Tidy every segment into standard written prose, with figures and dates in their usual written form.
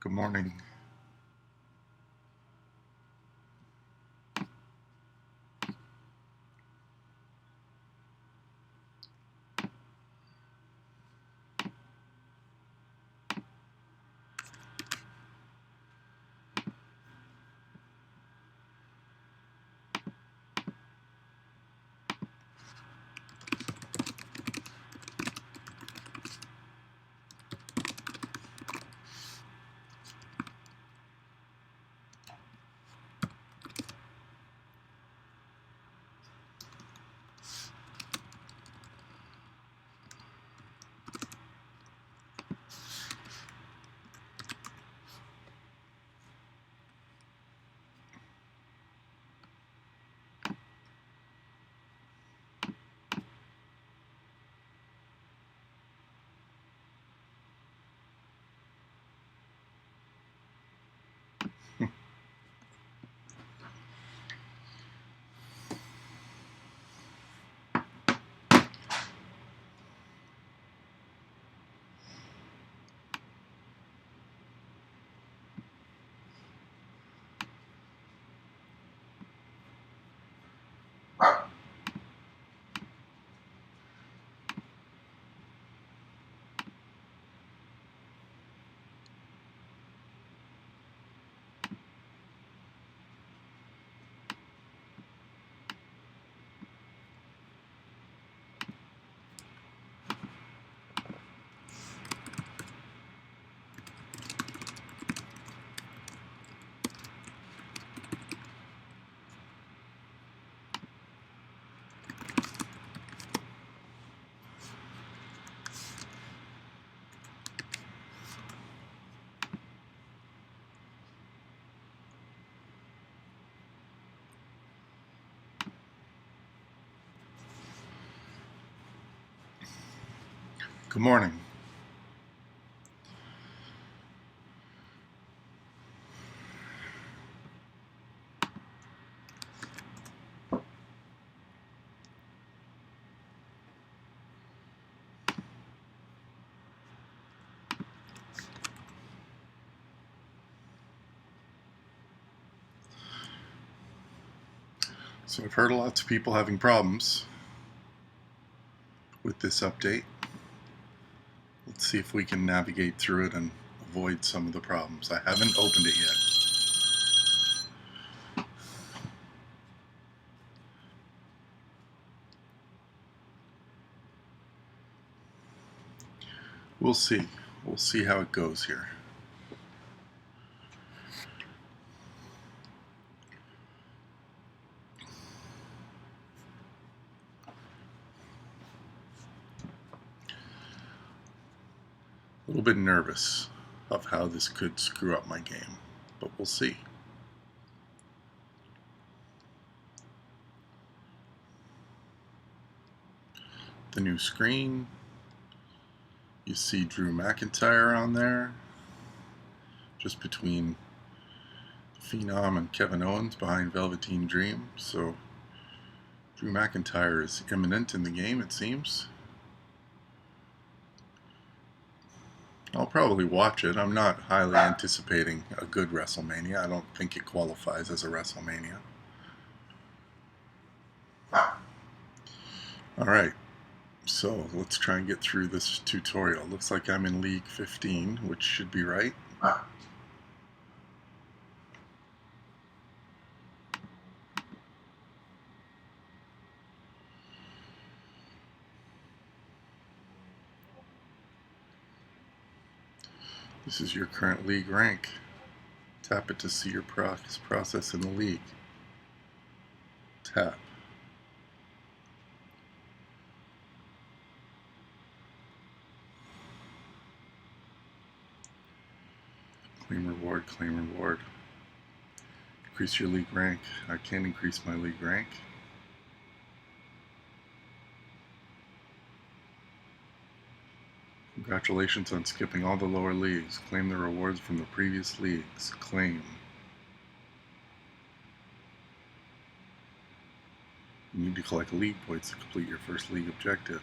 Good morning. Good morning. So I've heard lots of people having problems with this update. Let's see if we can navigate through it and avoid some of the problems. I haven't opened it yet. We'll see. We'll see how it goes here. A little bit nervous of how this could screw up my game, but we'll see. The new screen. You see Drew McIntyre on there, just between Phenom and Kevin Owens behind Velveteen Dream. So Drew McIntyre is imminent in the game, it seems. I'll probably watch it. I'm not highly anticipating a good WrestleMania. I don't think it qualifies as a WrestleMania. Alright, so let's try and get through this tutorial. Looks like I'm in League 15, which should be right. This is your current league rank. Tap it to see your process in the league. Tap. Claim reward, claim reward. Increase your league rank. I can't increase my league rank. Congratulations on skipping all the lower leagues. Claim the rewards from the previous leagues. Claim. You need to collect league points to complete your first league objective.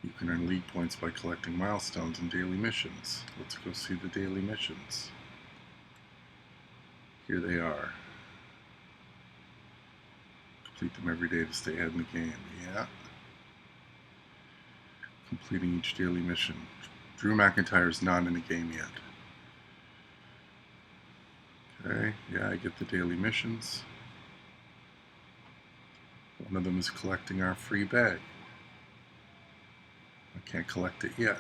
You can earn league points by collecting milestones and daily missions. Let's go see the daily missions. Here they are. Complete them every day to stay ahead in the game. Yeah. Completing each daily mission. Drew McIntyre is not in the game yet. Okay, yeah, I get the daily missions. One of them is collecting our free bag. I can't collect it yet.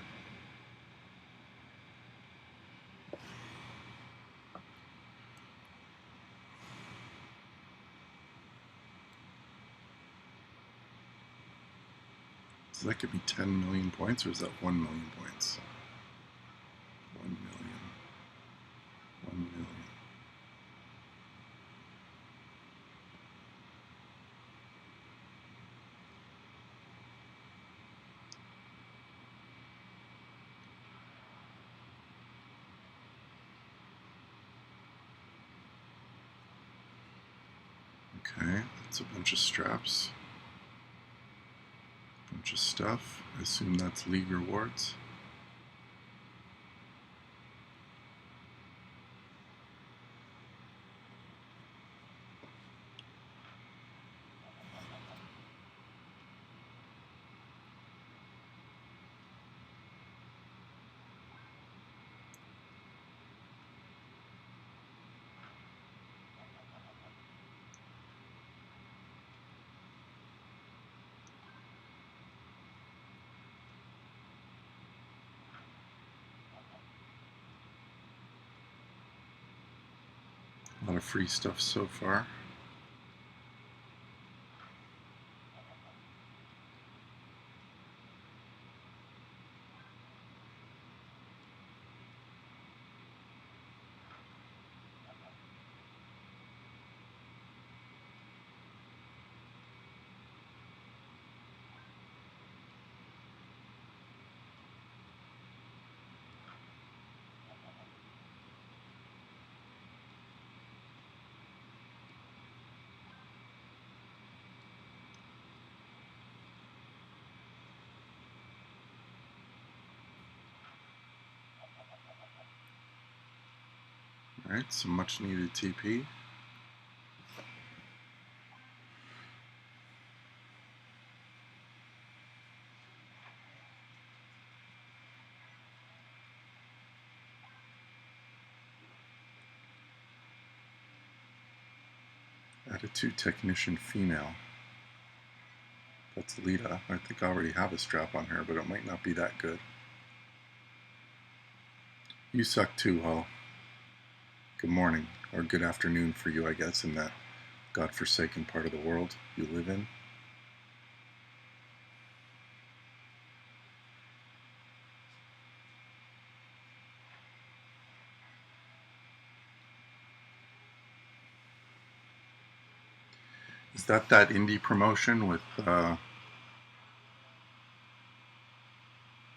So that could be 10 million points, or is that 1 million points? 1 million. 1 million. Okay, that's a bunch of straps. A bunch of stuff. I assume that's league rewards. A lot of free stuff so far. Alright, some much needed TP. Attitude Technician Female. That's Lita. I think I already have a strap on her, but it might not be that good. You suck too, Hull. Good morning, or good afternoon for you, I guess, in that godforsaken part of the world you live in. Is that indie promotion with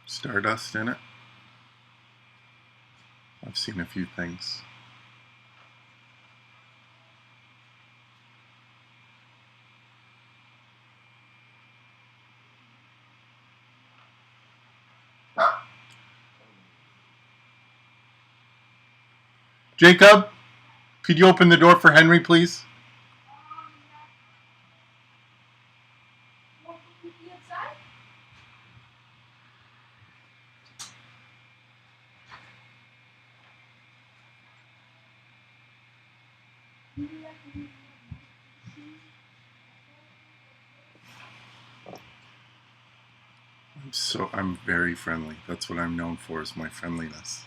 Stardust in it? I've seen a few things. Jacob, could you open the door for Henry, please? I'm very friendly. That's what I'm known for, is my friendliness.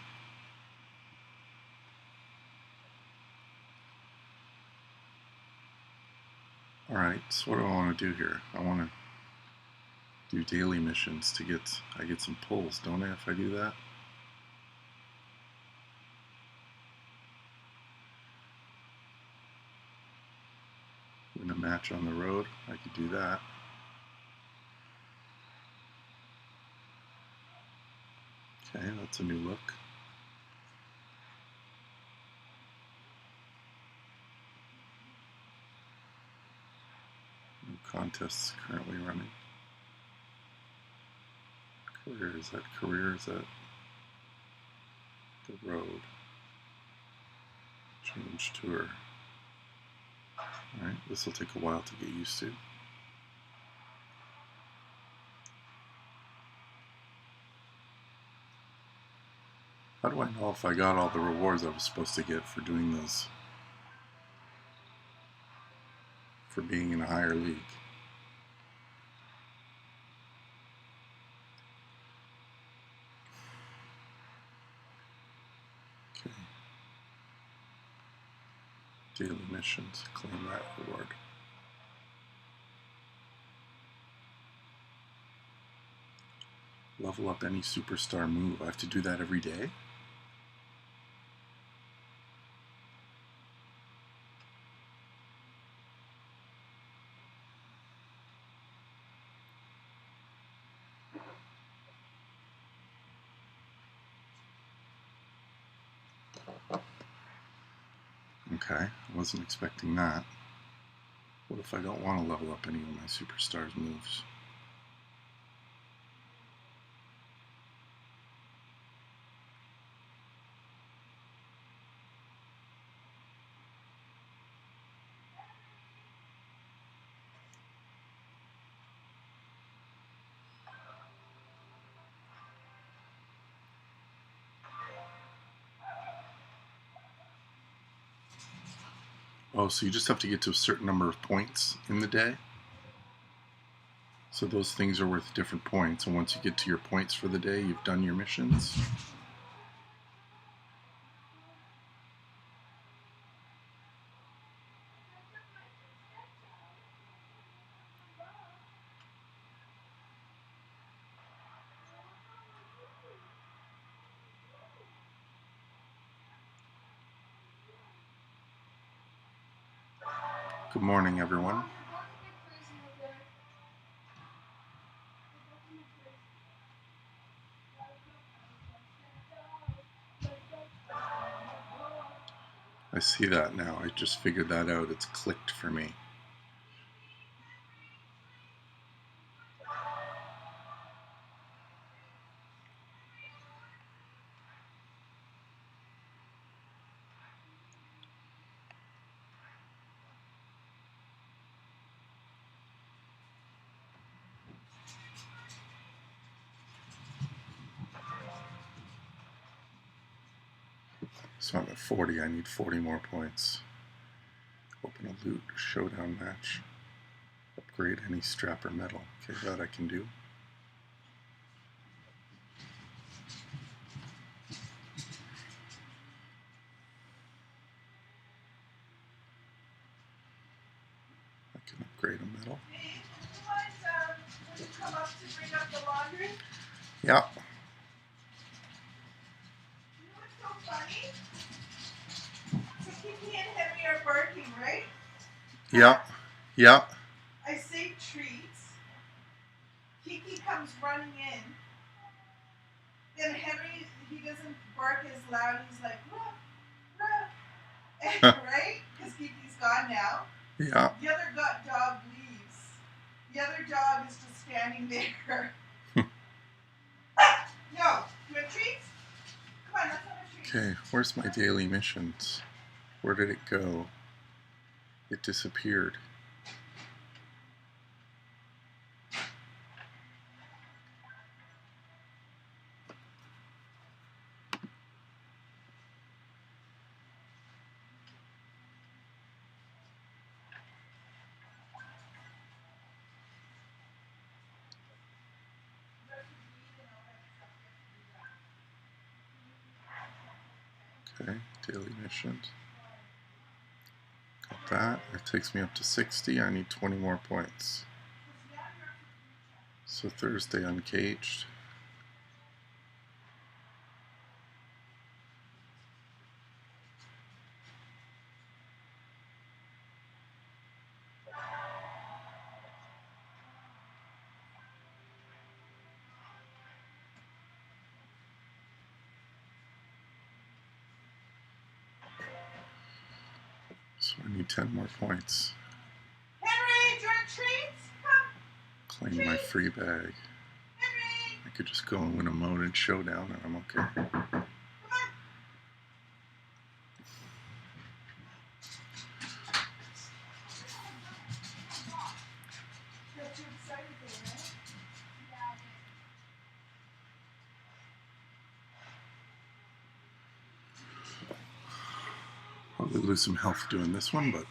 Alright, so what do I want to do here? I want to do daily missions to I get some pulls, don't I, if I do that? Win a match on the road, I could do that. Okay, that's a new look. New contests currently running. Career, is that career? Is that the road? Change tour. Alright, this will take a while to get used to. How do I know if I got all the rewards I was supposed to get for doing this? For being in a higher league? Okay. Daily missions, claim that reward. Level up any superstar move. I have to do that every day? Okay, I wasn't expecting that. What if I don't want to level up any of my superstars' moves? Oh, so you just have to get to a certain number of points in the day? So those things are worth different points, and once you get to your points for the day, you've done your missions? Good morning, everyone. I see that now. I just figured that out. It's clicked for me. So I'm at 40. I need 40 more points. Open a loot showdown match. Upgrade any strap or medal. Okay, that I can do. I can upgrade a medal. Will you come up to bring up the laundry? Yeah. You know what's so funny? So Kiki and Henry are barking, right? Yeah. Yeah. I say treats. Kiki comes running in. Then Henry, he doesn't bark as loud. He's like, ruff, ruff. Right? Because Kiki's gone now. Yeah. The other dog leaves. The other dog is just standing there. No. You want treats? Come on, let's have a treat. Okay, where's my daily missions? Where did it go? It disappeared. Okay, daily missions. Got that. It takes me up to 60. I need 20 more points. So Thursday uncaged. So I need 10 more points. Henry, do you want treats? Come. Claim my free bag. Henry. I could just go in a mode and showdown and I'm okay. Come on. Got too excited there, right? Probably lose some health doing this one, but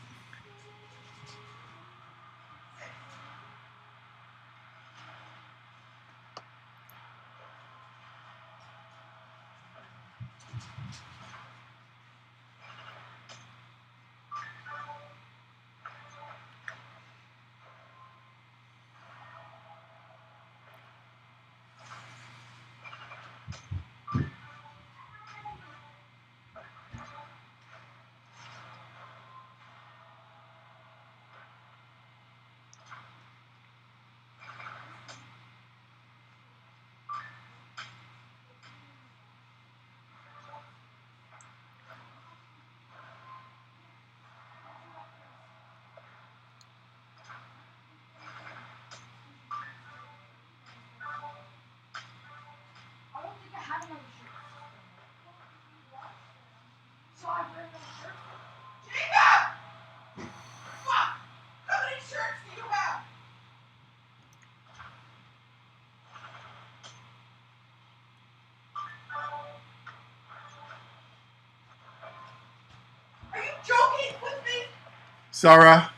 I don't think I have another shirt. So I wear another shirt. Jacob! Fuck! How many shirts do you have? Are you joking with me? Sarah!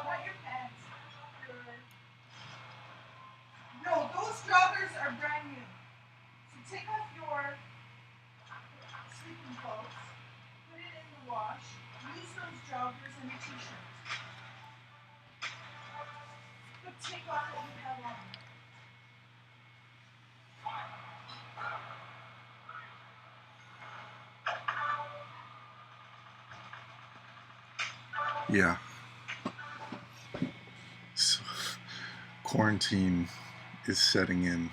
Not your pants. No, those joggers are brand new. So take off your sleeping clothes, put it in the wash, use those joggers and a t-shirt. But take off what you have on. Yeah. So, quarantine is setting in.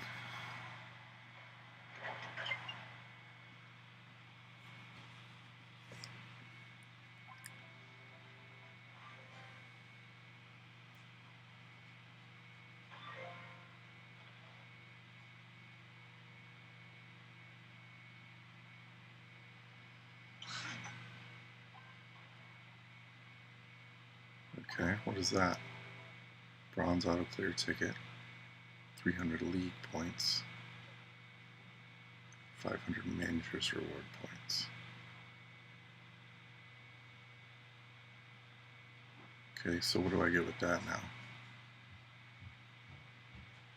Okay, what is that? Bronze auto clear ticket, 300 league points, 500 managers reward points. Okay, so what do I get with that now?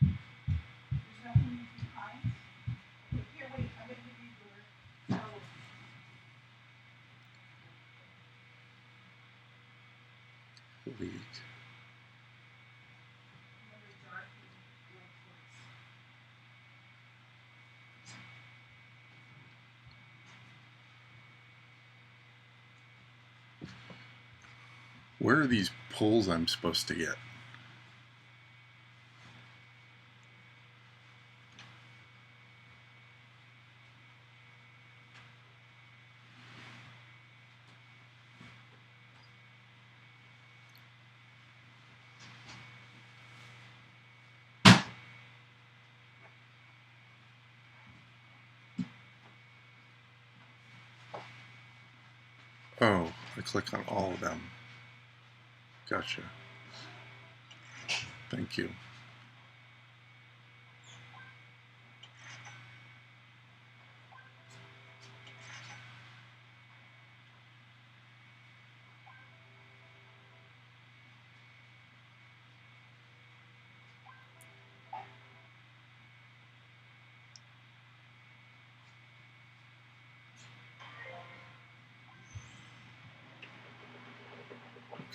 There's nothing you can hide. Here, wait, I'm gonna give you your League. Where are these pulls I'm supposed to get? Oh, I click on all of them. Gotcha. Thank you.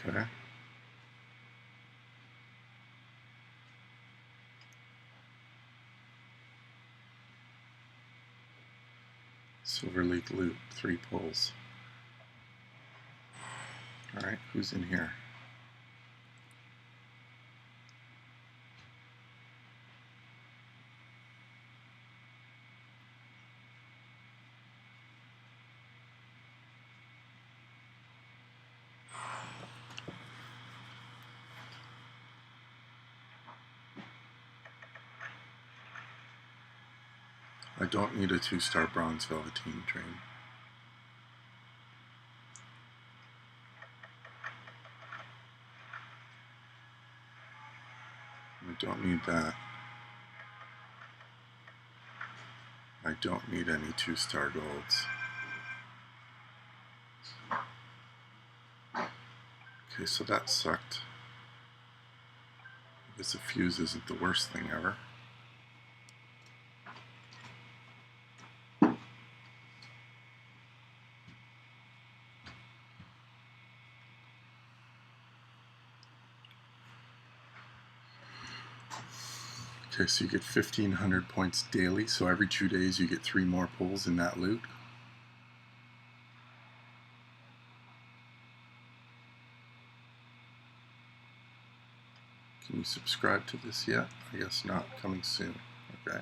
Okay. Silver League loot, 3 pulls. Alright, who's in here? I don't need a 2-star bronze velveteen train. I don't need that. I don't need any 2-star golds. Okay, so that sucked. I guess a fuse isn't the worst thing ever. Okay, so you get 1,500 points daily, so every 2 days you get 3 more pulls in that loot. Can you subscribe to this yet? I guess not. Coming soon. Okay.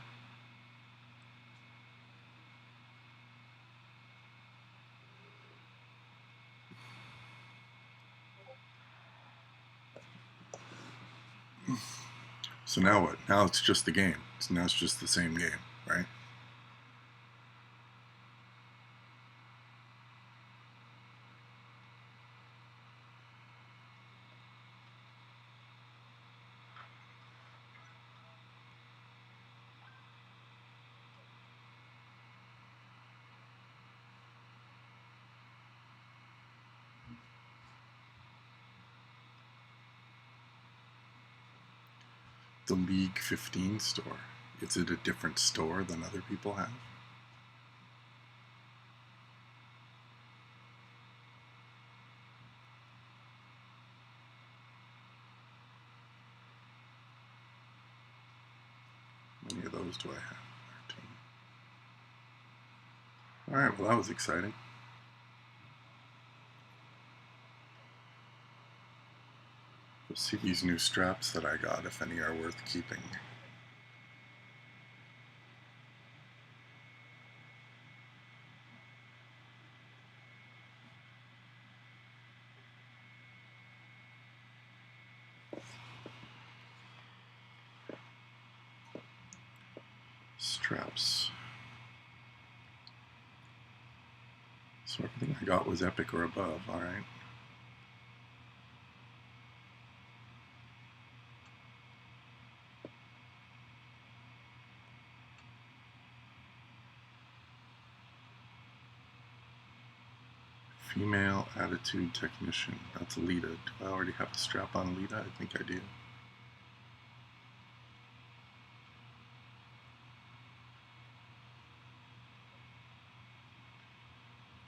So now what? Now it's just the game. So now it's just the same game, right? The League 15 store. Is it a different store than other people have? How many of those do I have? 13. Alright, well that was exciting. Let's see these new straps that I got, if any are worth keeping. Straps. So everything I got was epic or above, alright. Female attitude technician. That's Alita. Do I already have a strap on Alita? I think I do.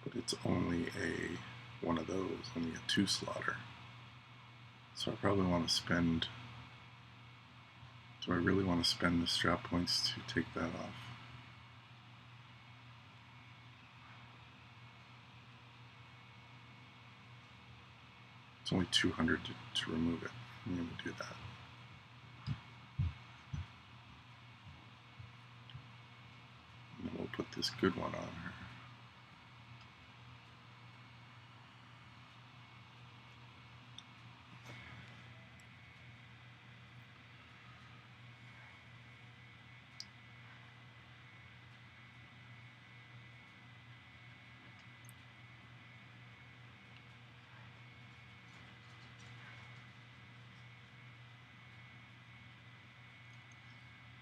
But it's only one of those, only a 2-slotter. So I probably want to spend... Do I really want to spend the strap points to take that off? It's only 200 to remove it. I'm going to do that. And then we'll put this good one on her.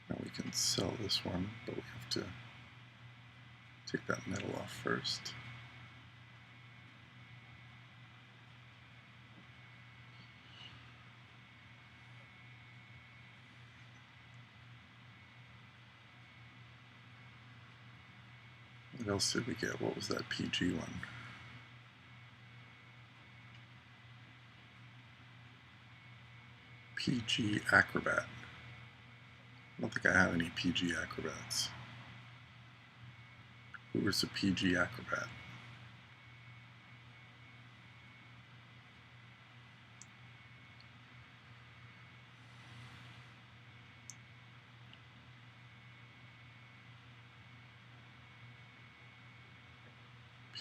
Now we can sell this one, but we have to take that metal off first. What else did we get? What was that PG one? PG Acrobat. I don't think I have any PG Acrobats. Who was a PG Acrobat?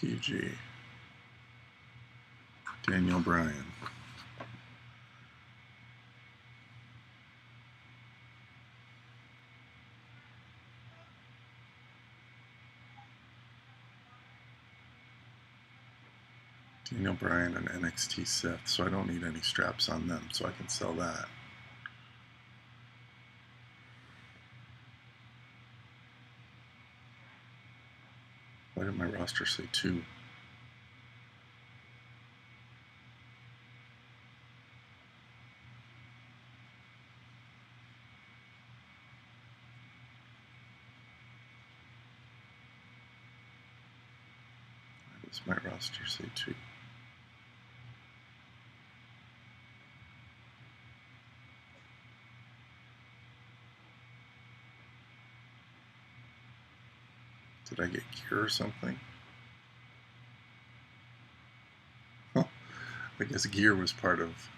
PG. Daniel Bryan. Daniel Bryan and NXT Seth, so I don't need any straps on them, so I can sell that. Why did my roster say 2? Why does my roster say 2? Did I get gear or something? Huh. I guess gear was part of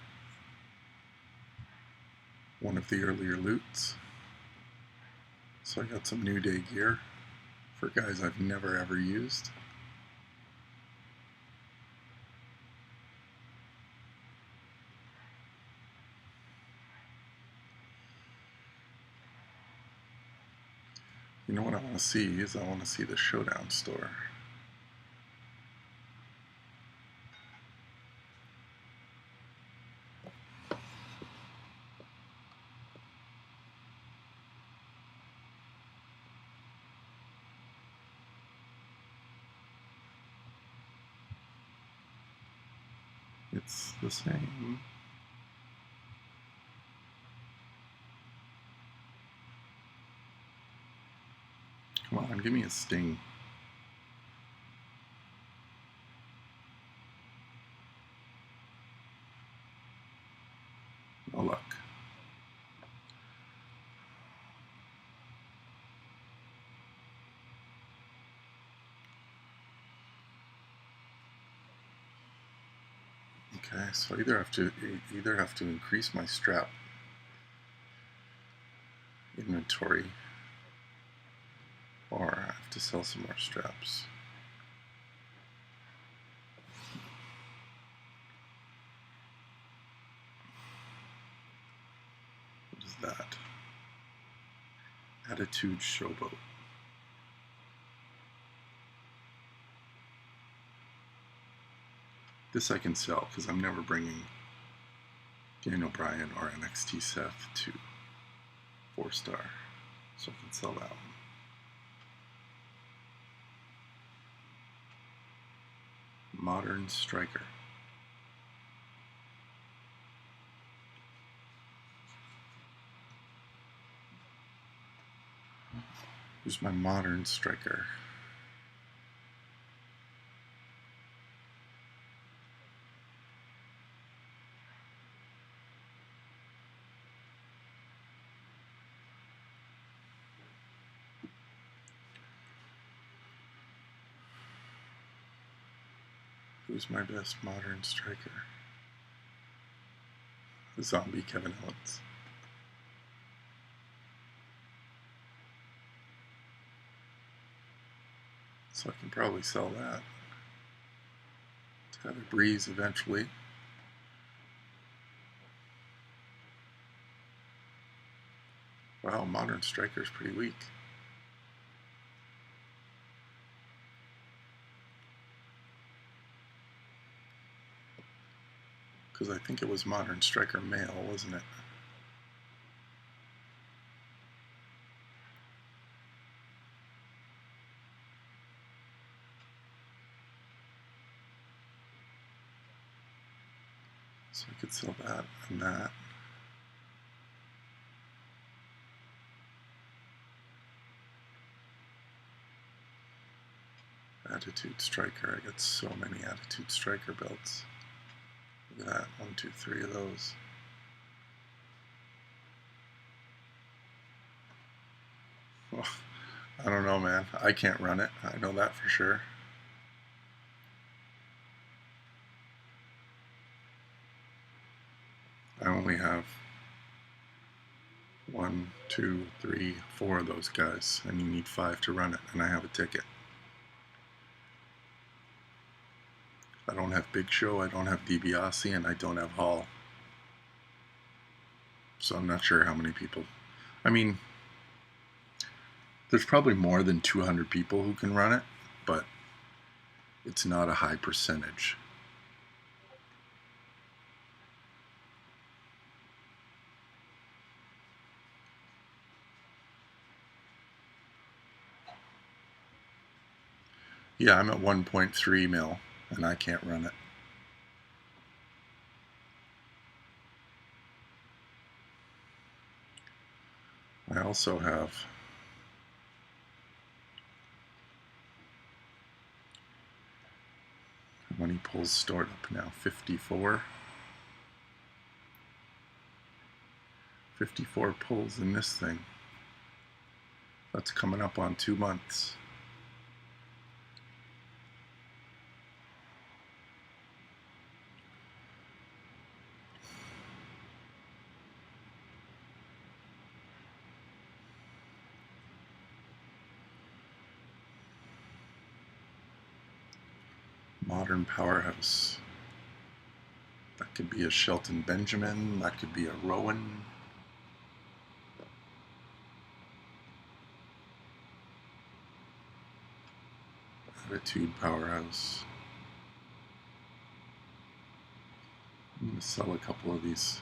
one of the earlier loots. So I got some New Day gear for guys I've never ever used. You know what I want to see is I want to see the Showdown store. It's the same. Come on, give me a Sting. No luck. Okay, so I either have to increase my strap inventory, or I have to sell some more straps. What is that? Attitude Showboat. This I can sell because I'm never bringing Daniel Bryan or NXT Seth to 4-star, so I can sell that one. Modern Striker. Who's my Modern Striker? Who's my best Modern Striker? The Zombie Kevin Owens. So I can probably sell that to have a breeze eventually. Wow, Modern Striker's pretty weak. Because I think it was Modern Striker male, wasn't it? So I could sell that and that. Attitude Striker. I got so many Attitude Striker belts. Look at that. 1, 2, 3 of those. Well, I don't know, man. I can't run it. I know that for sure. I only have 1, 2, 3, 4 of those guys, and you need 5 to run it, and I have a ticket. I don't have Big Show, I don't have DiBiase, and I don't have Hall. So I'm not sure how many people. I mean, there's probably more than 200 people who can run it, but it's not a high percentage. Yeah, I'm at 1.3 mil, and I can't run it. I also have how many pulls stored up now? 54. 54 pulls in this thing. That's coming up on 2 months. Modern powerhouse. That could be a Shelton Benjamin. That could be a Rowan. Attitude powerhouse. I'm going to sell a couple of these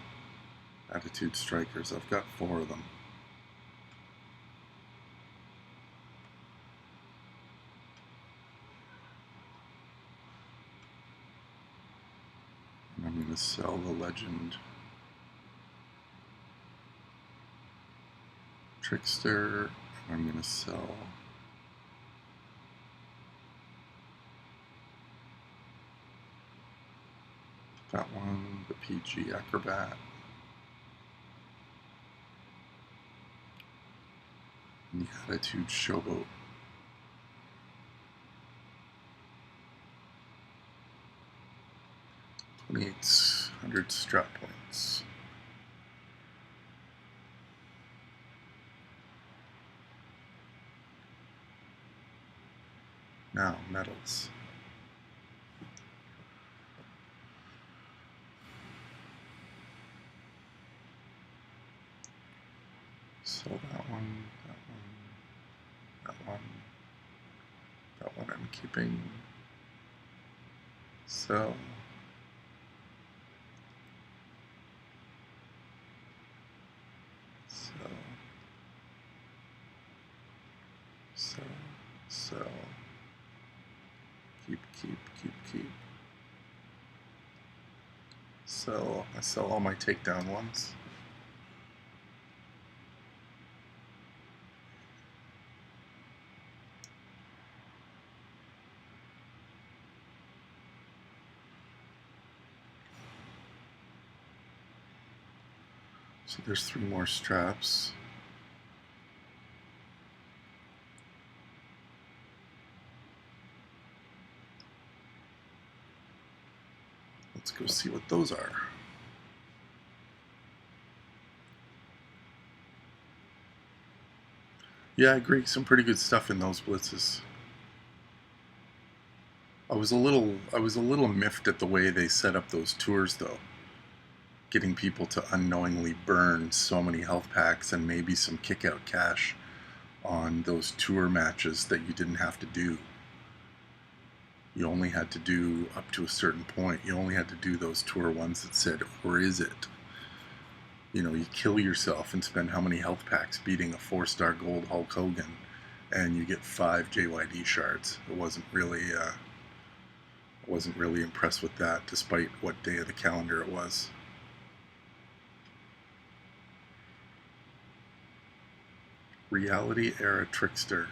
attitude strikers. I've got 4 of them. And I'm going to sell the legend trickster. And I'm going to sell that one, the PG Acrobat, and the Attitude Showboat. 2,800 strap points. Now, metals. Sell that one, that one, that one, that one I'm keeping. Sell. Sell. Sell. Sell. Keep. Sell. I sell all my takedown ones. So there's 3 more straps. Let's go see what those are. Yeah, I agree. Some pretty good stuff in those blitzes. I was a little miffed at the way they set up those tours, though. Getting people to unknowingly burn so many health packs and maybe some kick-out cash on those tour matches that you didn't have to do. You only had to do up to a certain point. You only had to do those tour ones that said, or is it? You know, you kill yourself and spend how many health packs beating a 4-star gold Hulk Hogan, and you get 5 JYD shards. I wasn't really impressed with that, despite what day of the calendar it was. Reality Era Trickster.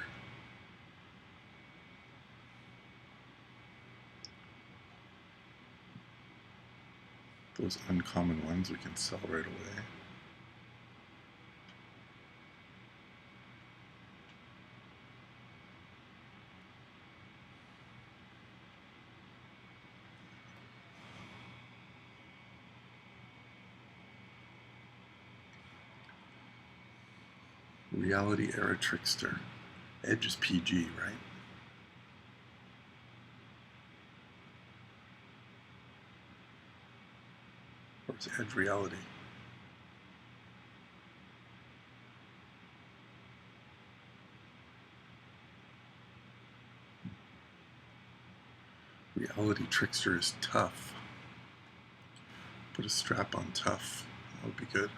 Those uncommon ones we can sell right away. Reality Era Trickster. Edge is PG, right? Or is Edge reality? Reality Trickster is tough. Put a strap on tough. That would be good.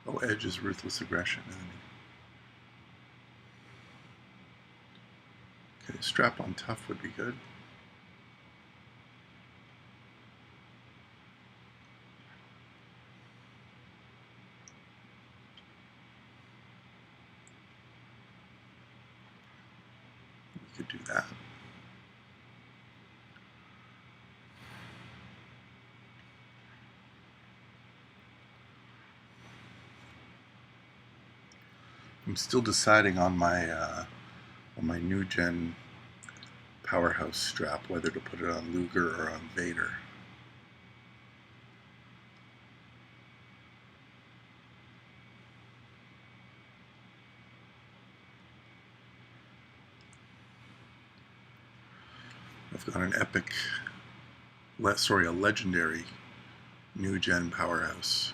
Oh, Edge is ruthless aggression, isn't he? Okay, strap on tough would be good. We could do that. I'm still deciding on my new gen powerhouse strap, whether to put it on Luger or on Vader. I've got an epic, a legendary new gen powerhouse.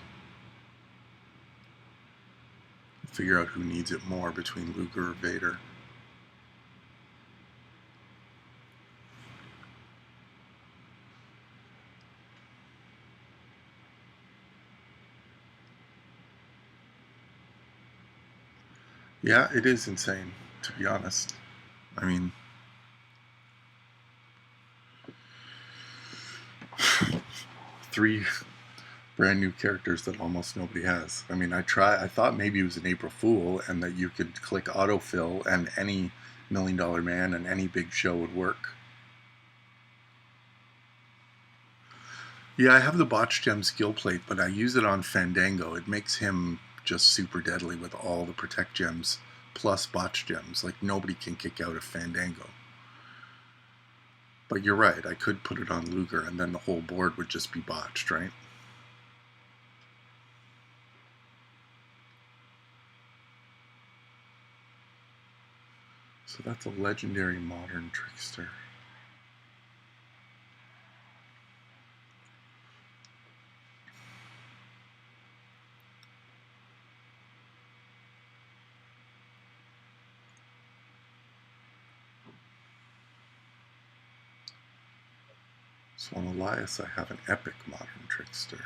Figure out who needs it more between Luger or Vader. Yeah, it is insane, to be honest. I mean, three brand new characters that almost nobody has. I mean, I thought maybe it was an April Fool and that you could click autofill and any $1 Million Man and any big show would work. Yeah, I have the Botch Gem skill plate, but I use it on Fandango. It makes him just super deadly with all the Protect Gems plus Botch Gems. Like, nobody can kick out of Fandango. But you're right, I could put it on Luger and then the whole board would just be botched, right? So that's a legendary modern trickster. So on Elias, I have an epic modern trickster.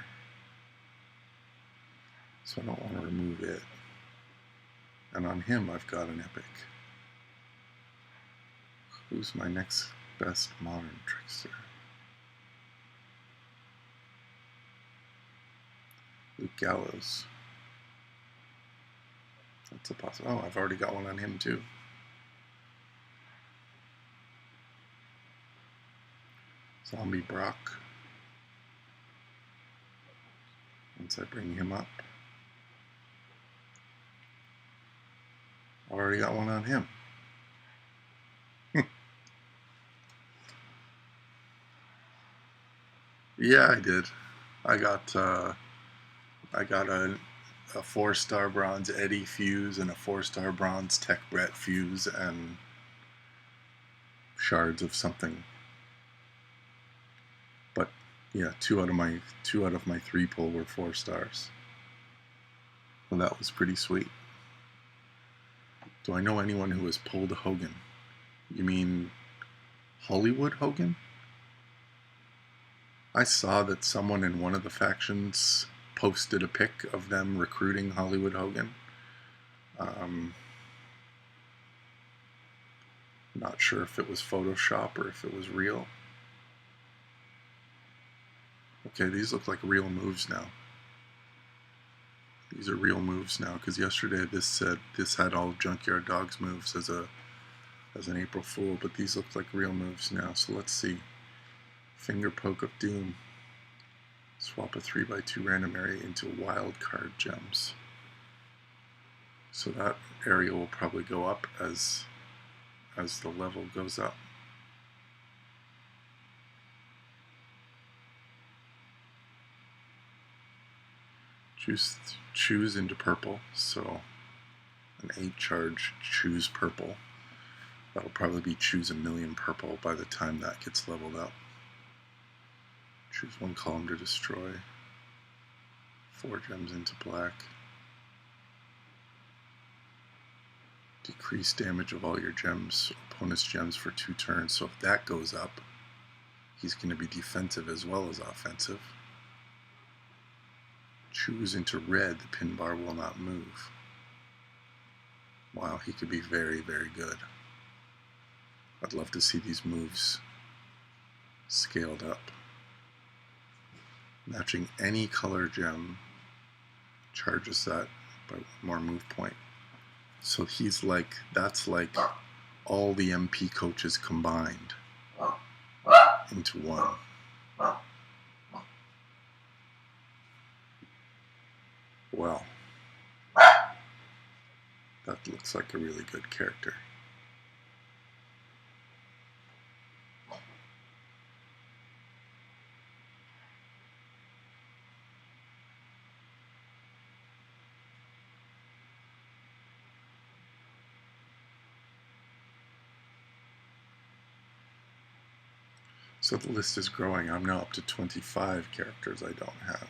So I don't want to remove it. And on him, I've got an epic. Who's my next best modern trickster? Luke Gallows. That's a possibility. Oh, I've already got one on him too. Zombie Brock. Once I bring him up. I've already got one on him. Yeah, I did. I got a 4-star bronze Eddie fuse and a 4-star bronze Tech Brett fuse and shards of something. But yeah, two out of my 3 pull were 4 stars. Well, that was pretty sweet. Do I know anyone who has pulled a Hogan? You mean Hollywood Hogan? I saw that someone in one of the factions posted a pic of them recruiting Hollywood Hogan. Not sure if it was Photoshop or if it was real. Okay, these look like real moves now. These are real moves now, because yesterday this had all Junkyard Dogs moves as an April Fool, but these look like real moves now. So let's see. Finger Poke of Doom. Swap a 3x2 random area into wild card gems. So that area will probably go up as the level goes up. Choose into purple, so an 8 charge choose purple. That'll probably be choose a million purple by the time that gets leveled up. Choose 1 column to destroy. 4 gems into black. Decrease damage of all your gems, opponent's gems for 2 turns. So if that goes up, he's going to be defensive as well as offensive. Choose into red, the pin bar will not move. Wow, he could be very, very good. I'd love to see these moves scaled up. Matching any color gem charges that by 1 more move point. So he's like, that's like all the MP coaches combined into one. Well, that looks like a really good character. So the list is growing. I'm now up to 25 characters I don't have.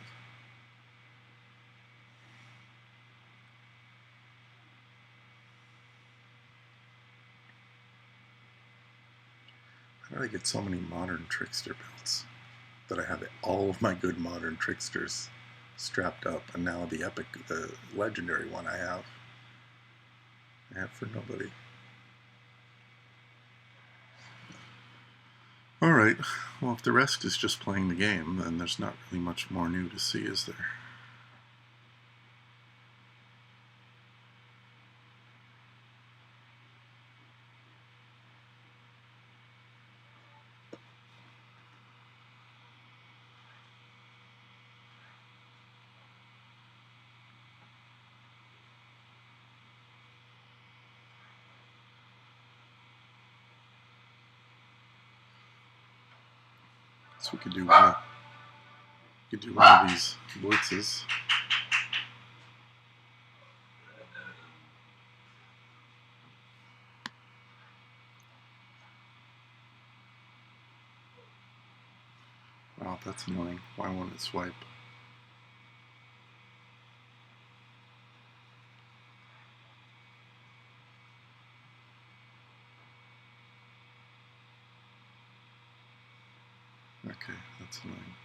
How did I get so many modern trickster builds? That I have all of my good modern tricksters strapped up, and now the epic, the legendary one I have for nobody. Alright, well if the rest is just playing the game, then there's not really much more new to see, is there? So we could do one of these blitzes. Wow, that's annoying. Why won't it swipe? Okay, that's annoying.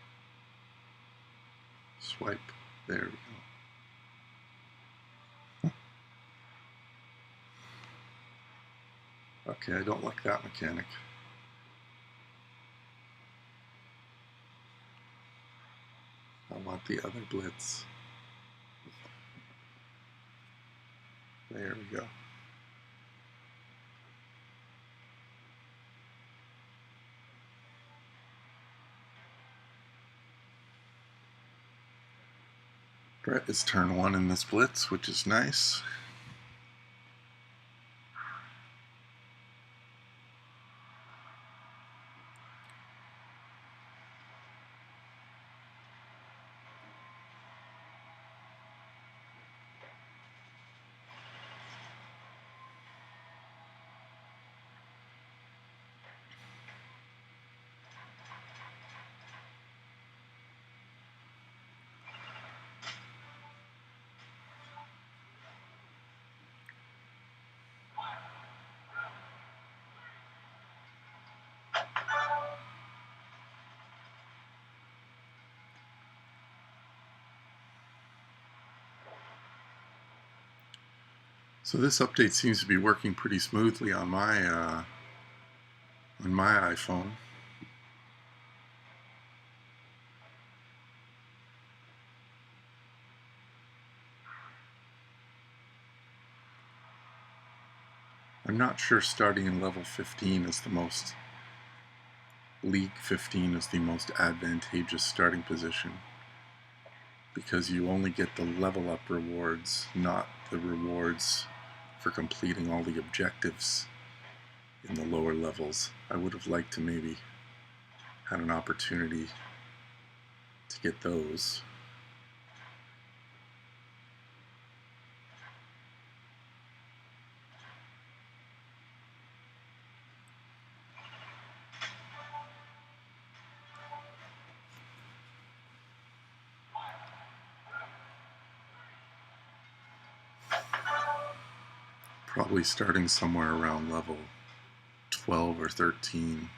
Swipe. There we go. Okay, I don't like that mechanic. I want the other blitz. There we go. Brett is turn 1 in this blitz, which is nice. So this update seems to be working pretty smoothly on my iPhone. I'm not sure starting in level 15 is the most, League 15 is the most advantageous starting position, because you only get the level up rewards, not the rewards for completing all the objectives in the lower levels. I would have liked to maybe had an opportunity to get those. Probably starting somewhere around level 12 or 13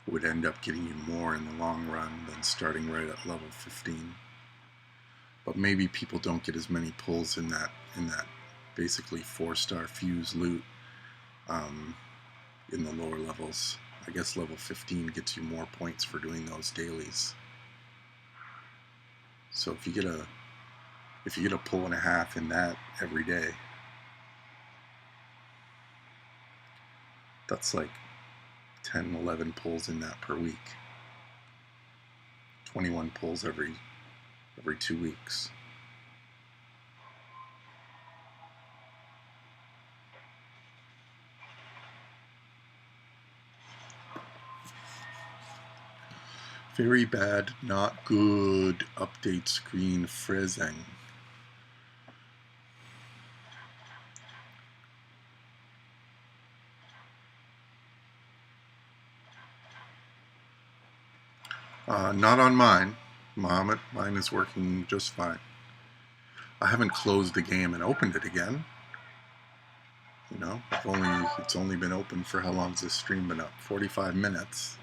would end up getting you more in the long run than starting right at level 15. But maybe people don't get as many pulls in that basically 4-star fuse loot in the lower levels. I guess level 15 gets you more points for doing those dailies. So if you get a pull and a half in that every day, that's like 10, 11 pulls in that per week. 21 pulls every 2 weeks. Very bad, not good. Update screen frizzing. Not on mine. Mine is working just fine. I haven't closed the game and opened it again. You know, it's only been open for how long's this stream been up? 45 minutes.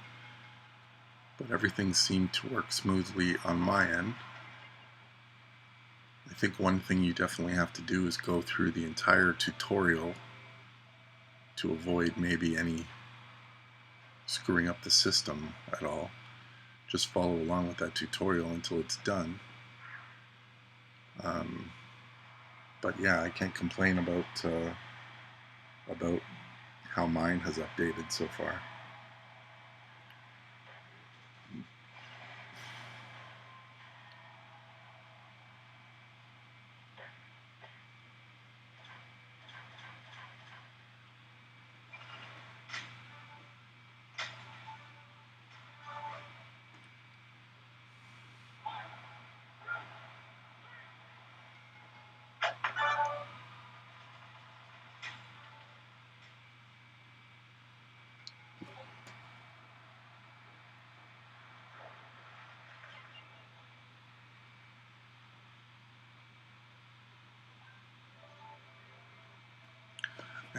But everything seemed to work smoothly on my end. I think one thing you definitely have to do is go through the entire tutorial to avoid maybe any screwing up the system at all. Just follow along with that tutorial until it's done. But yeah, I can't complain about how mine has updated so far.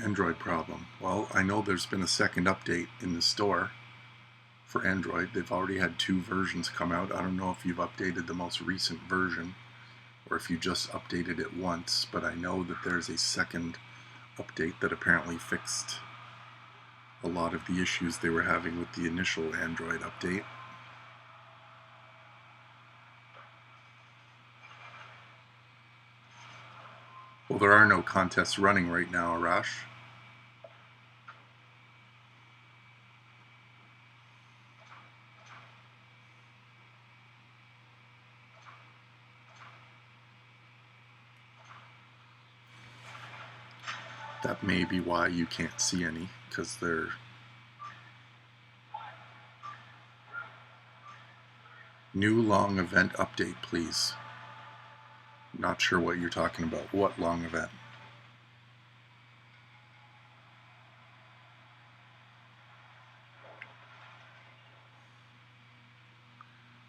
Android problem. Well, I know there's been a second update in the store for Android. They've already had 2 versions come out. I don't know if you've updated the most recent version or if you just updated it once, but I know that there's a second update that apparently fixed a lot of the issues they were having with the initial Android update. Well, there are no contests running right now, Arash. That may be why you can't see any, because they're... New long event update, please. Not sure what you're talking about. What long event?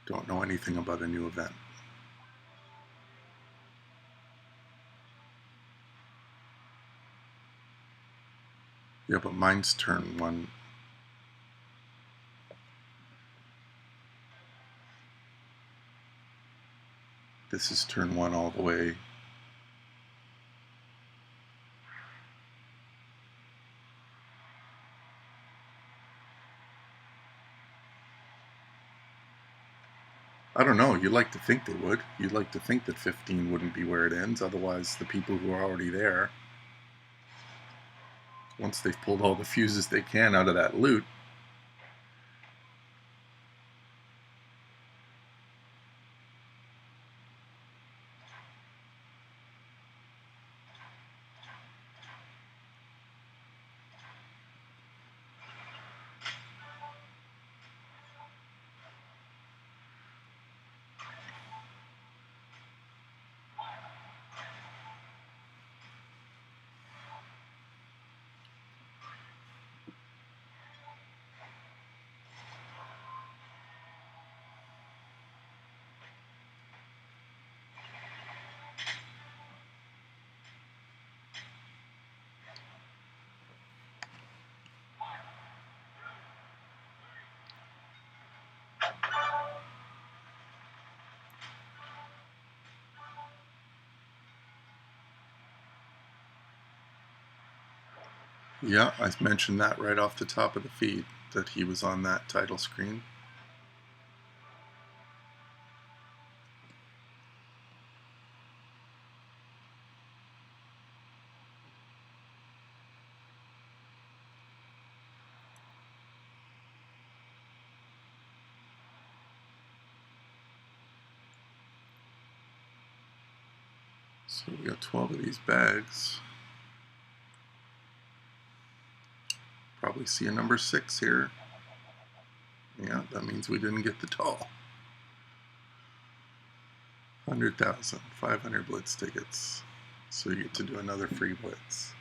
Don't know anything about a new event. Yeah, but mine's turn 1. This is turn 1 all the way. I don't know. You'd like to think they would. You'd like to think that 15 wouldn't be where it ends. Otherwise, the people who are already there, once they've pulled all the fuses they can out of that loot, Yeah, I mentioned that right off the top of the feed, that he was on that title screen. So we got 12 of these bags. Probably see a number 6 here. Yeah, that means we didn't get the doll. 100,000, 500 blitz tickets. So you get to do another free blitz.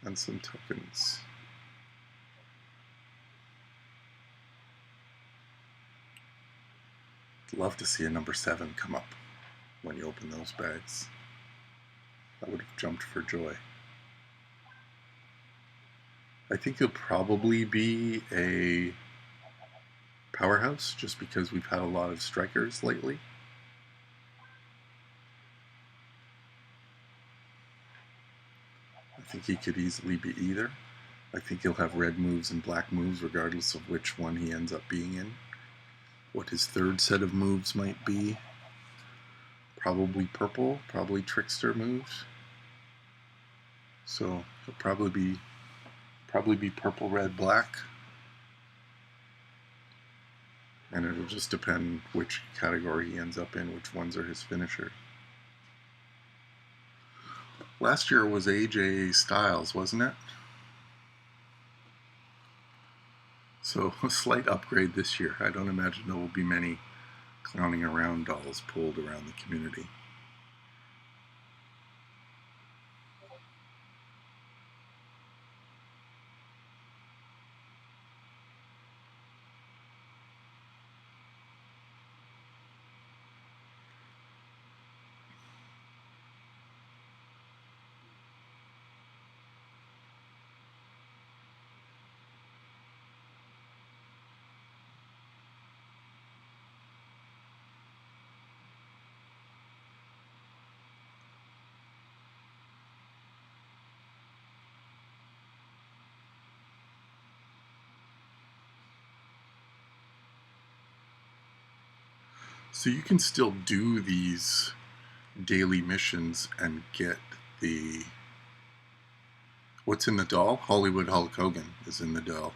And some tokens. Love to see a number 7 come up when you open those bags. I would have jumped for joy. I think he'll probably be a powerhouse just because we've had a lot of strikers lately. I think he could easily be either. I think he'll have red moves and black moves regardless of which one he ends up being in. What his third set of moves might be. Probably purple, probably trickster moves. So he'll probably be purple, red, black. And it'll just depend which category he ends up in, which ones are his finisher. Last year was AJ Styles, wasn't it? So a slight upgrade this year. I don't imagine there will be many clowning around dolls pulled around the community. So you can still do these daily missions and get the... What's in the doll? Hollywood Hulk Hogan is in the doll.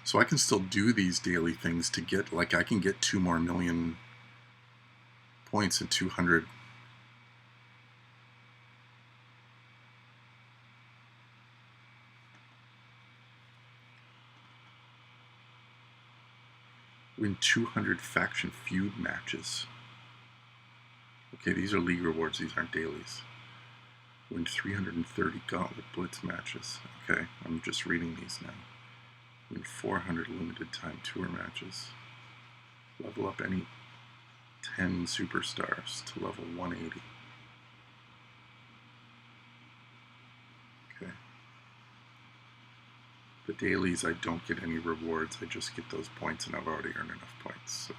So I can still do these daily things to get, like, I can get 2 more million points and 200. Win 200 faction feud matches. Okay, these are league rewards, these aren't dailies. Win 330 gauntlet blitz matches. Okay, I'm just reading these now. Win 400 limited time tour matches. Level up any 10 superstars to level 180. Okay. The dailies, I don't get any rewards, I just get those points, and I've already earned enough points. So.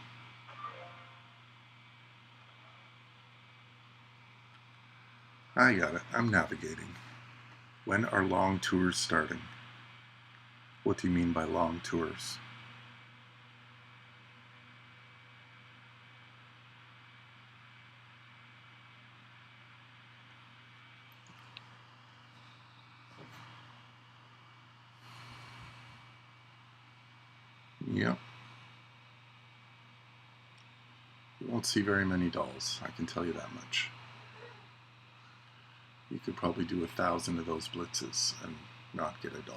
I got it. I'm navigating. When are long tours starting? What do you mean by long tours? Yep. You won't see very many dolls, I can tell you that much. You could probably do 1,000 of those blitzes and not get a doll.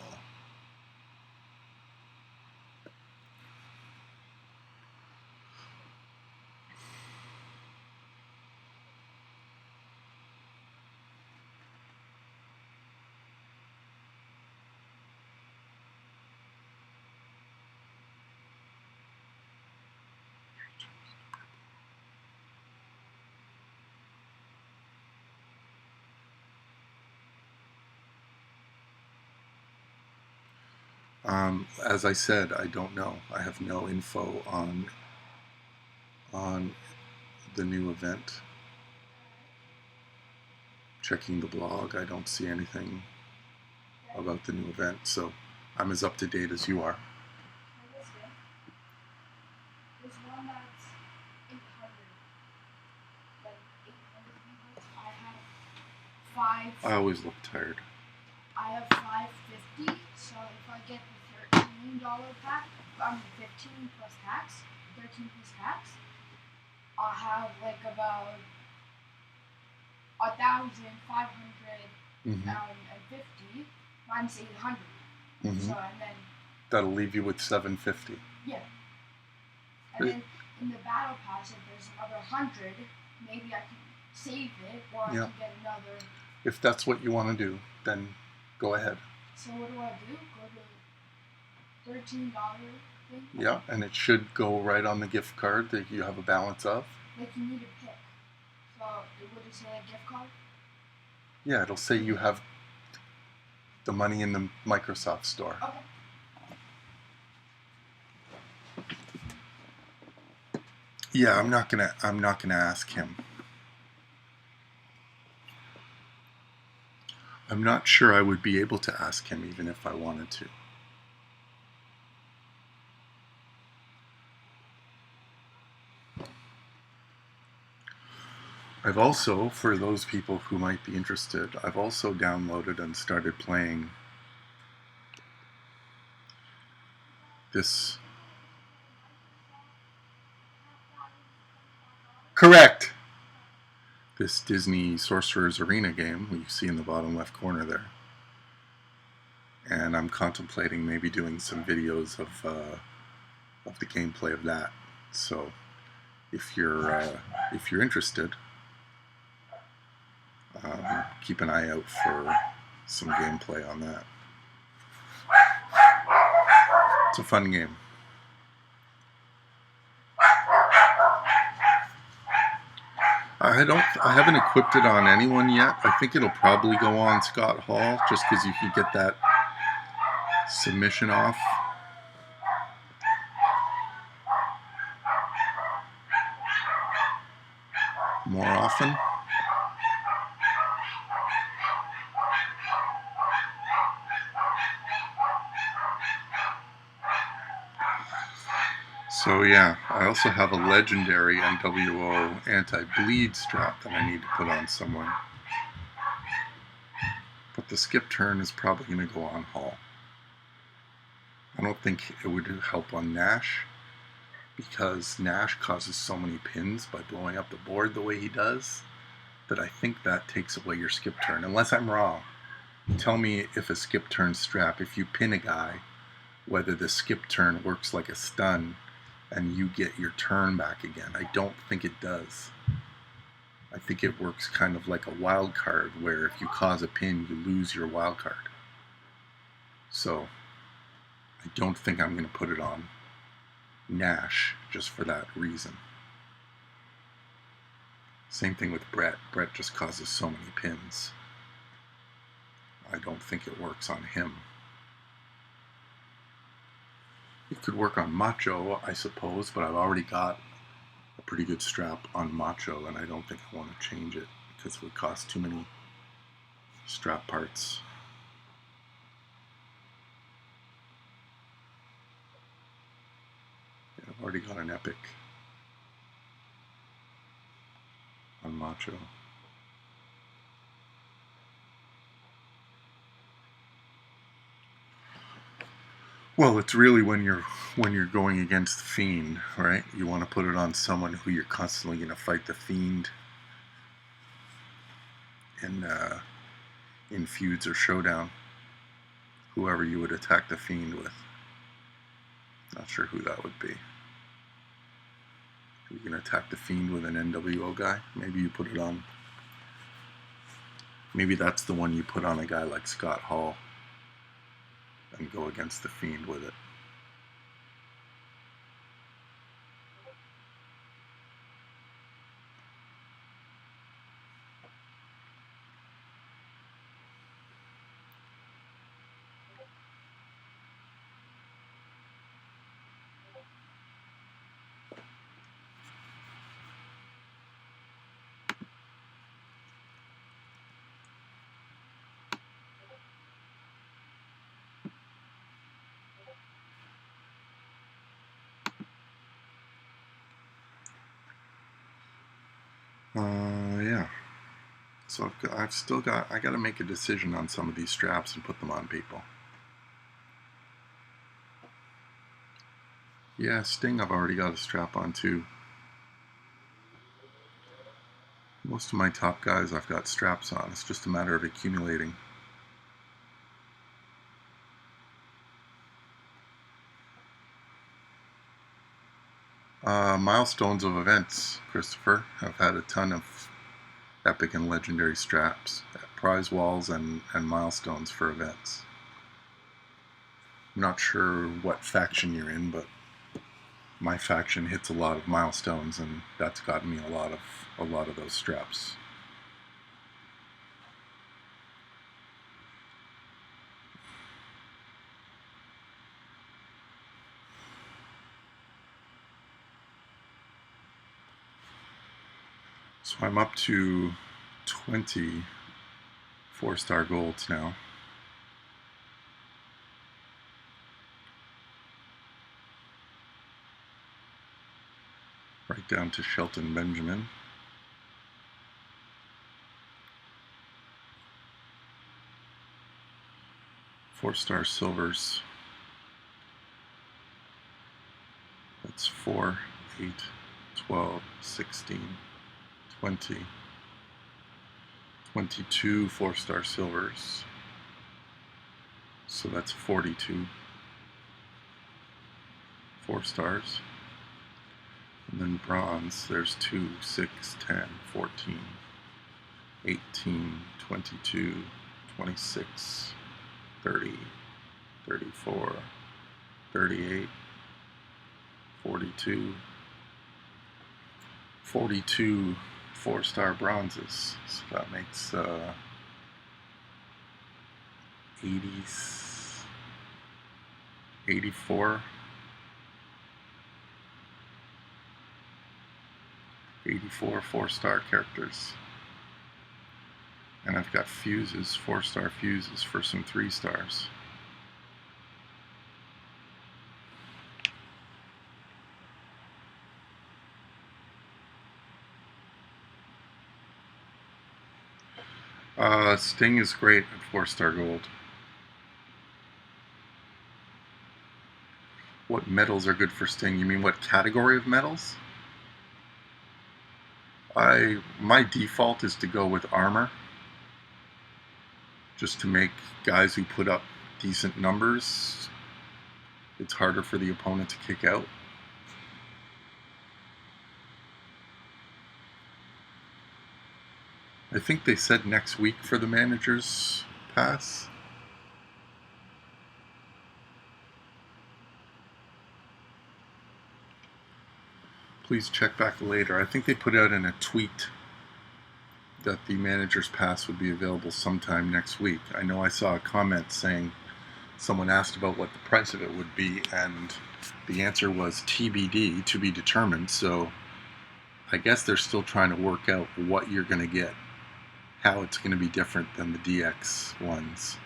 As I said, I don't know. I have no info on the new event. checking the blog, I don't see anything about the new event, so I'm as up to date as you are. There's one that's 800. Like 800 V-Bucks. I have five. I always look tired. I have 550. So if I get the $13 pack, 15 plus tax, 13 plus tax, I'll have like about 1,550 minus 800. Mm-hmm. So and then that'll leave you with 750. Yeah. And then in the battle pass, if there's another 100, maybe I can save it, or I can get another. If that's what you want to do, then go ahead. So what do? Go to $13 thing? Yeah, and it should go right on the gift card that you have a balance of. Like you need a pick. So would it say a gift card? Yeah, it'll say you have the money in the Microsoft Store. Okay. Yeah, I'm not gonna ask him. I'm not sure I would be able to ask him even if I wanted to. I've also, for those people who might be interested, I've also downloaded and started playing this. Correct! This Disney Sorcerer's Arena game you see in the bottom left corner there. And I'm contemplating maybe doing some videos of the gameplay of that. So if you're interested, keep an eye out for some gameplay on that. It's a fun game. I haven't equipped it on anyone yet. I think it'll probably go on Scott Hall just because you can get that submission off. More often. So yeah, I also have a legendary NWO anti-bleed strap that I need to put on someone. But the skip turn is probably going to go on Hall. I don't think it would help on Nash, because Nash causes so many pins by blowing up the board the way he does, that I think that takes away your skip turn. Unless I'm wrong. Tell me if a skip turn strap, if you pin a guy, whether the skip turn works like a stun and you get your turn back again. I don't think it does. I think it works kind of like a wild card, where if you cause a pin, you lose your wild card. So I don't think I'm going to put it on Nash just for that reason. Same thing with Brett. Brett just causes so many pins. I don't think it works on him. It could work on Macho, I suppose, but I've already got a pretty good strap on Macho, and I don't think I want to change it because it would cost too many strap parts. Yeah, I've already got an Epic on Macho. Well, it's really when you're going against the Fiend, right? You want to put it on someone who you're constantly going to fight the Fiend in feuds or showdown. Whoever you would attack the Fiend with. Not sure who that would be. You can attack the Fiend with an NWO guy. Maybe you put it on. Maybe that's the one you put on a guy like Scott Hall and go against the Fiend with it. Yeah. So I got to make a decision on some of these straps and put them on people. Yeah, Sting I've already got a strap on too. Most of my top guys I've got straps on. It's just a matter of accumulating. Milestones of events, Christopher. I've had a ton of epic and legendary straps, prize walls, and milestones for events. I'm not sure what faction you're in, but my faction hits a lot of milestones, and that's gotten me a lot of those straps. So I'm up to 20 4-star golds now. Right down to Shelton Benjamin. Four-star silvers. That's 4, 8, 12, 16, 20, 22 4-star silvers. So that's 42 4 stars. And then bronze, there's 2, 6, 10, 14, 18, 22, 26, 30, 34, 38, 42, 42 4-star bronzes. So that makes 84 4-star characters. And I've got fuses, 4-star fuses for some 3 stars. Sting is great at 4-star gold. What metals are good for Sting? You mean what category of metals? My default is to go with armor, just to make guys who put up decent numbers, it's harder for the opponent to kick out. I think they said next week for the manager's pass. Please check back later. I think they put out in a tweet that the manager's pass would be available sometime next week. I know I saw a comment saying someone asked about what the price of it would be, and the answer was TBD, to be determined. So I guess they're still trying to work out what you're going to get, how it's going to be different than the DX ones,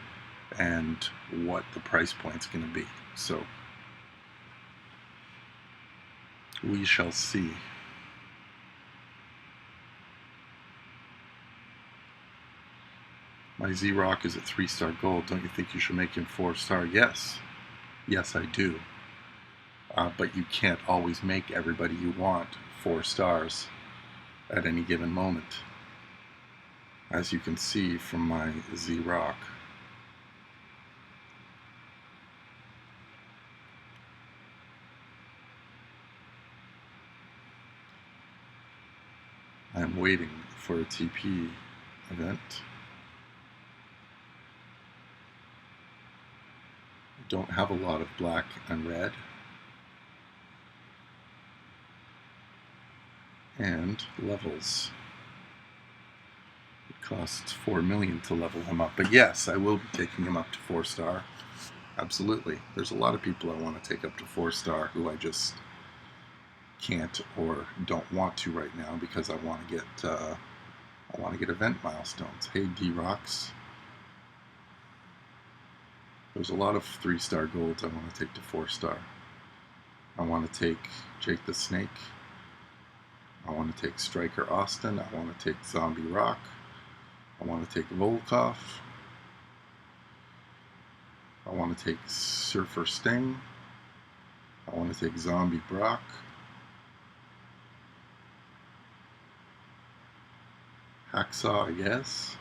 and what the price point's going to be. So we shall see. My Z-Rock is at 3-star gold. Don't you think you should make him 4-star? Yes. Yes, I do. But you can't always make everybody you want 4 stars at any given moment. As you can see from my Z-Rock. I'm waiting for a TP event. I don't have a lot of black and red. And levels. It costs 4 million to level him up. But yes, I will be taking him up to 4-star. Absolutely. There's a lot of people I want to take up to 4-star who I just can't or don't want to right now because I want to get event milestones. Hey, D-Rocks. There's a lot of 3-star golds I want to take to 4-star. I want to take Jake the Snake. I want to take Striker Austin. I want to take Zombie Rock. I want to take Volkov. I want to take Surfer Sting. I want to take Zombie Brock. Hacksaw, I guess.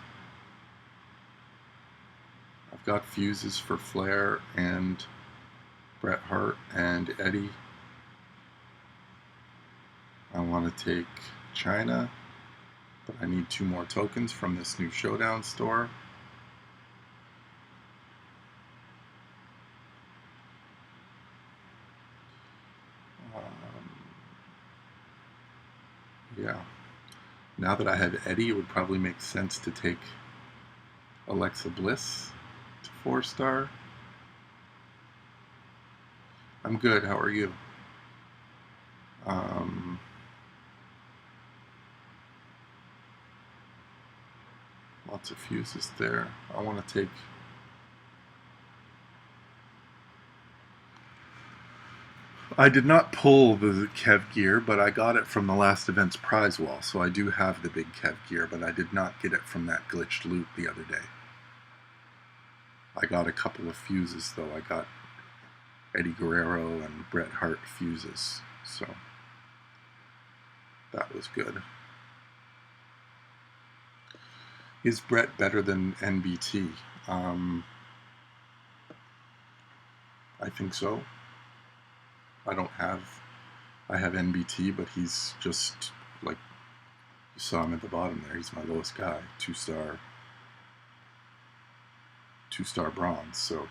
I've got fuses for Flair and Bret Hart and Eddie. I want to take China, but I need 2 more tokens from this new Showdown store. Yeah. Now that I have Eddie, it would probably make sense to take Alexa Bliss to 4-star. I'm good. How are you? Lots of fuses there. I want to take... I did not pull the Kev gear, but I got it from the last event's prize wall, so I do have the big Kev gear, but I did not get it from that glitched loot the other day. I got a couple of fuses, though. I got Eddie Guerrero and Bret Hart fuses, so that was good. Is Bret better than NBT? I think so. I have NBT, but he's just, like, you saw him at the bottom there. He's my lowest guy, 2-star bronze, so.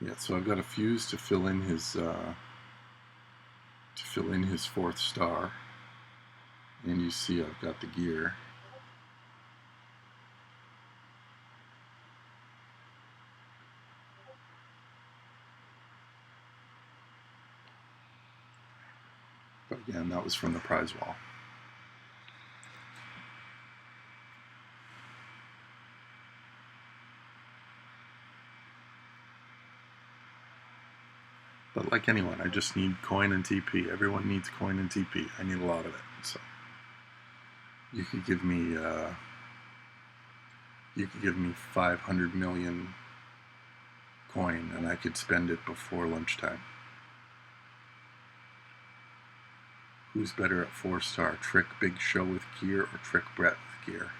Yeah, so I've got a fuse to fill in his 4th star, and you see I've got the gear. But again, that was from the prize wall. But like anyone, I just need coin and TP. Everyone needs coin and TP. I need a lot of it. So you could give me 500 million coin, and I could spend it before lunchtime. Who's better at 4-star? Trick Big Show with gear or Trick Bret with gear?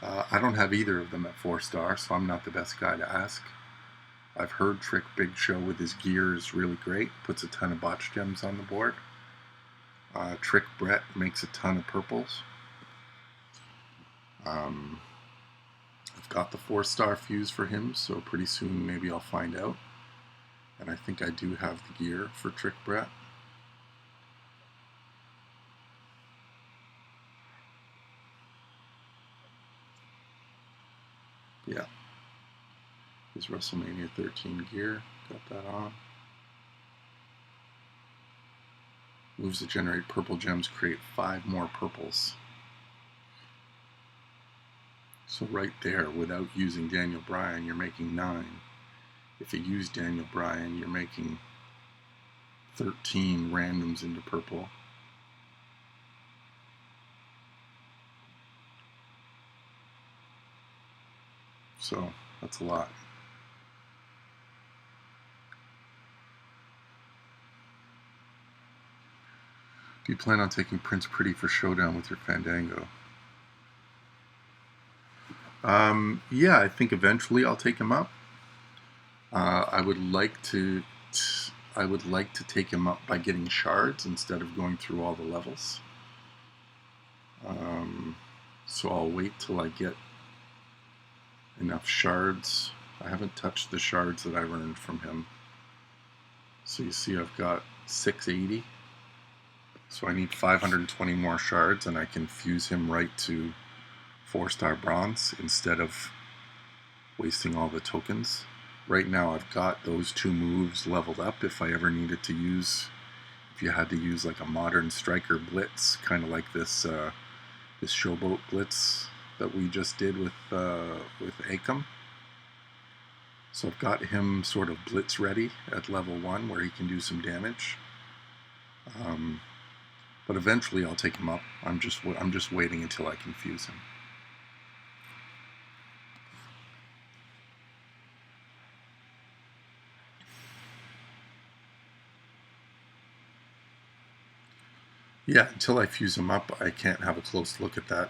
I don't have either of them at 4-star, so I'm not the best guy to ask. I've heard Trick Big Show with his gear is really great, puts a ton of botch gems on the board. Trick Bret makes a ton of purples. I've got the 4-star fuse for him, so pretty soon maybe I'll find out. And I think I do have the gear for Trick Bret. Yeah. His WrestleMania 13 gear. Got that on. Moves that generate purple gems create 5 more purples. So right there, without using Daniel Bryan, you're making 9. If you use Daniel Bryan, you're making 13 randoms into purple. So that's a lot. Do you plan on taking Prince Pretty for Showdown with your Fandango? Yeah, I think eventually I'll take him up. I would like to take him up by getting shards instead of going through all the levels. So I'll wait till I get enough shards. I haven't touched the shards that I've earned from him. So you see I've got 680. So I need 520 more shards, and I can fuse him right to 4-star bronze instead of wasting all the tokens. Right now I've got those 2 moves leveled up if I ever needed to use if you had to use like a modern striker blitz, kind of like this this showboat blitz that we just did with Acom. So I've got him sort of blitz ready at level 1 where he can do some damage. But eventually I'll take him up. I'm just waiting until I can fuse him. Yeah, until I fuse him up, I can't have a close look at that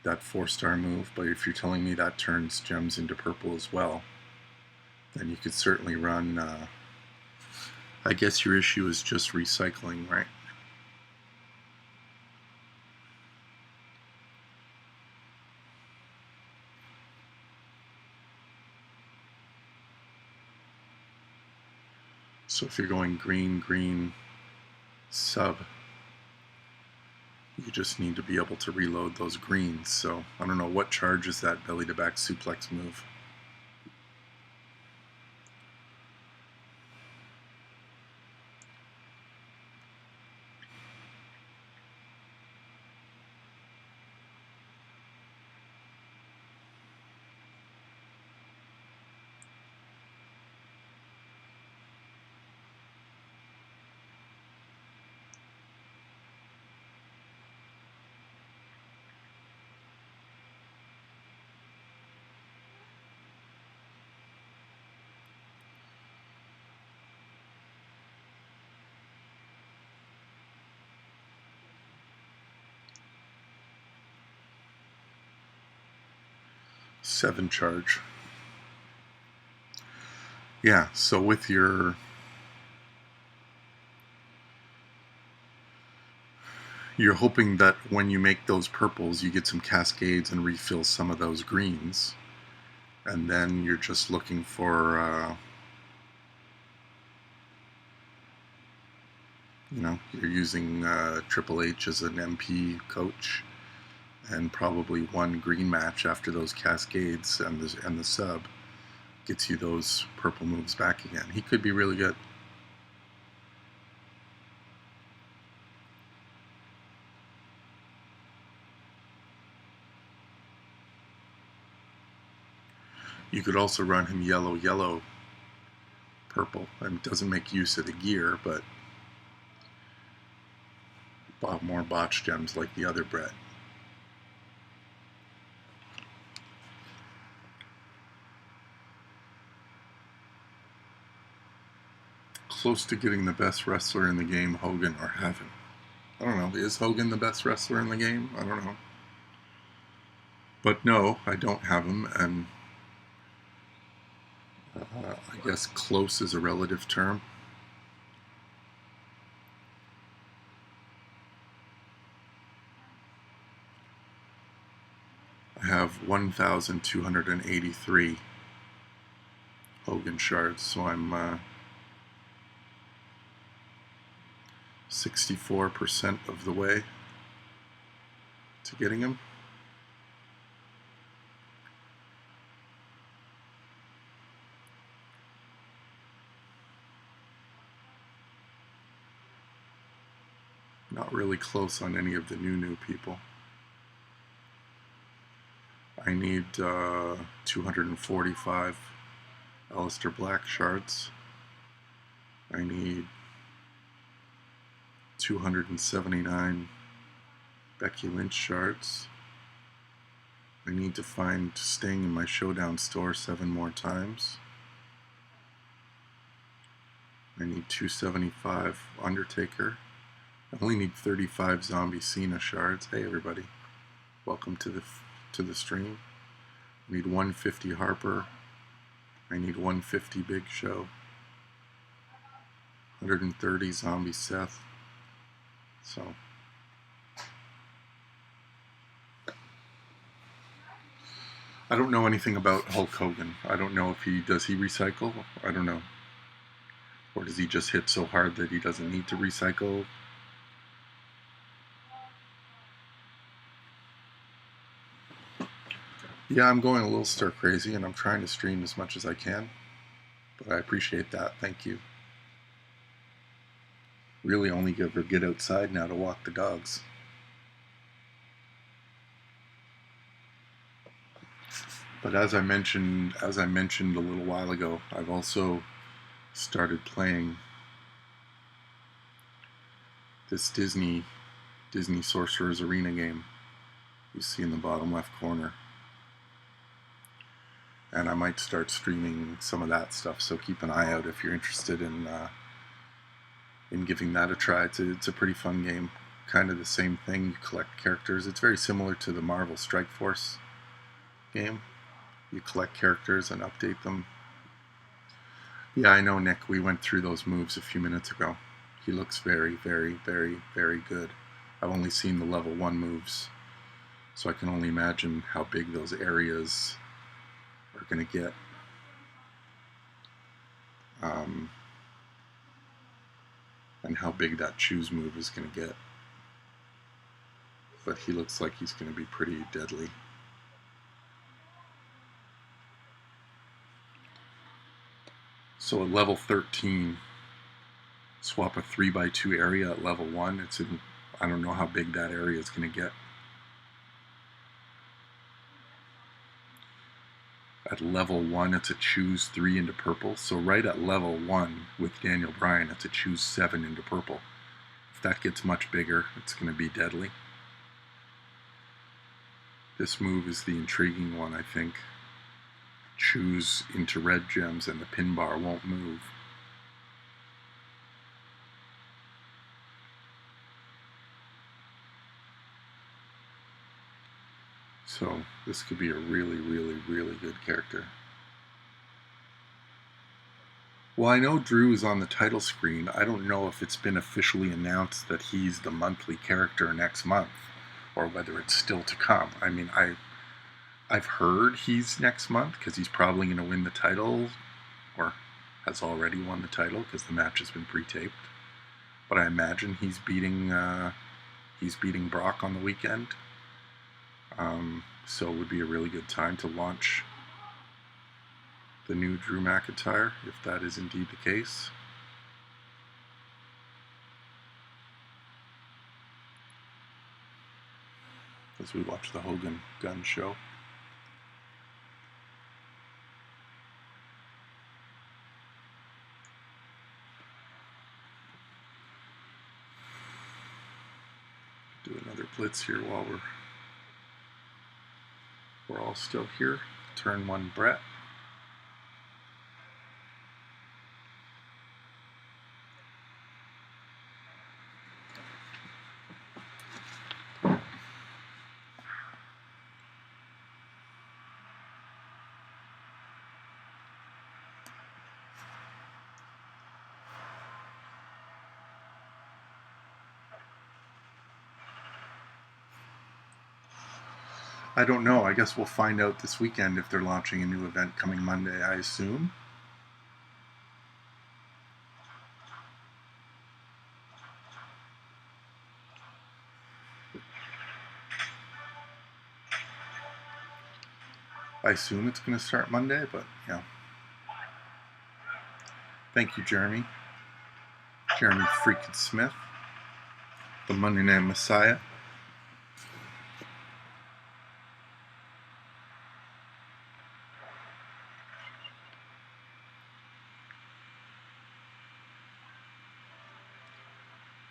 4-star move. But if you're telling me that turns gems into purple as well, then you could certainly run. I guess your issue is just recycling, right? So if you're going green, green, sub, you just need to be able to reload those greens. So I don't know what charges that belly to back suplex move. Seven charge. Yeah, so with you're hoping that when you make those purples, you get some cascades and refill some of those greens. And then you're just looking for, you're using Triple H as an MP coach, and probably one green match after those cascades and the sub gets you those purple moves back again. He could be really good. You could also run him yellow, yellow, purple. And it doesn't make use of the gear, but more botch gems like the other Brett. Close to getting the best wrestler in the game, Hogan or Heaven. I don't know. Is Hogan the best wrestler in the game? I don't know. But no, I don't have him, and I guess close is a relative term. I have 1,283 Hogan shards, so I'm 64% of the way to getting him. Not really close on any of the new people. I need 245 Aleister Black shards. I need 279 Becky Lynch shards. I need to find Sting in my Showdown store 7 more times. I need 275 Undertaker. I only need 35 Zombie Cena shards. Hey everybody, welcome to the stream. I need 150 Harper. I need 150 Big Show. 130 Zombie Seth. So I don't know anything about Hulk Hogan. I don't know if does he recycle? I don't know. Or does he just hit so hard that he doesn't need to recycle? Yeah, I'm going a little stir crazy, and I'm trying to stream as much as I can. But I appreciate that. Thank you. really only ever get outside now to walk the dogs. But as I mentioned a little while ago, I've also started playing this Disney Sorcerer's Arena game you see in the bottom left corner. And I might start streaming some of that stuff, so keep an eye out if you're interested in giving that a try. It's a pretty fun game. Kind of the same thing, you collect characters. It's very similar to the Marvel Strike Force game. You collect characters and update them. Yeah, I know, Nick, we went through those moves a few minutes ago. He looks very, very, very, very good. I've only seen the level 1 moves, so I can only imagine how big those areas are going to get. And how big that choose move is going to get. But he looks like he's going to be pretty deadly. So at level 13, swap a 3x2 area at level 1. It's in, I don't know how big that area is going to get. At level 1, it's a choose 3 into purple. So right at level 1 with Daniel Bryan, it's a choose 7 into purple. If that gets much bigger, it's going to be deadly. This move is the intriguing one, I think. Choose into red gems and the pin bar won't move. So this could be a really, really, really good character. Well, I know Drew is on the title screen. I don't know if it's been officially announced that he's the monthly character next month, or whether it's still to come. I mean, I've heard he's next month because he's probably going to win the title, or has already won the title because the match has been pre-taped. But I imagine he's beating Brock on the weekend. So it would be a really good time to launch the new Drew McIntyre, if that is indeed the case. As we watch the Hogan Gunn show. Do another blitz here while we're all still here. Turn 1 Brett. I don't know. I guess we'll find out this weekend if they're launching a new event coming Monday, I assume. I assume it's going to start Monday, but yeah. Thank you, Jeremy. Jeremy freaking Smith, the Monday Night Messiah.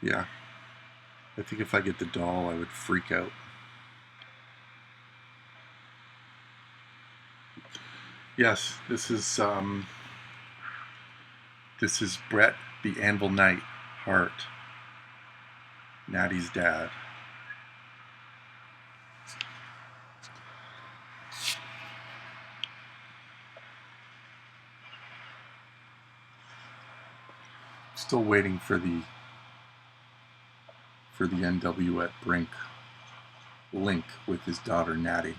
Yeah. I think if I get the doll, I would freak out. Yes, this is Brett the Anvil Knight Hart, Natty's dad. Still waiting for the NW at Brink link with his daughter Natty.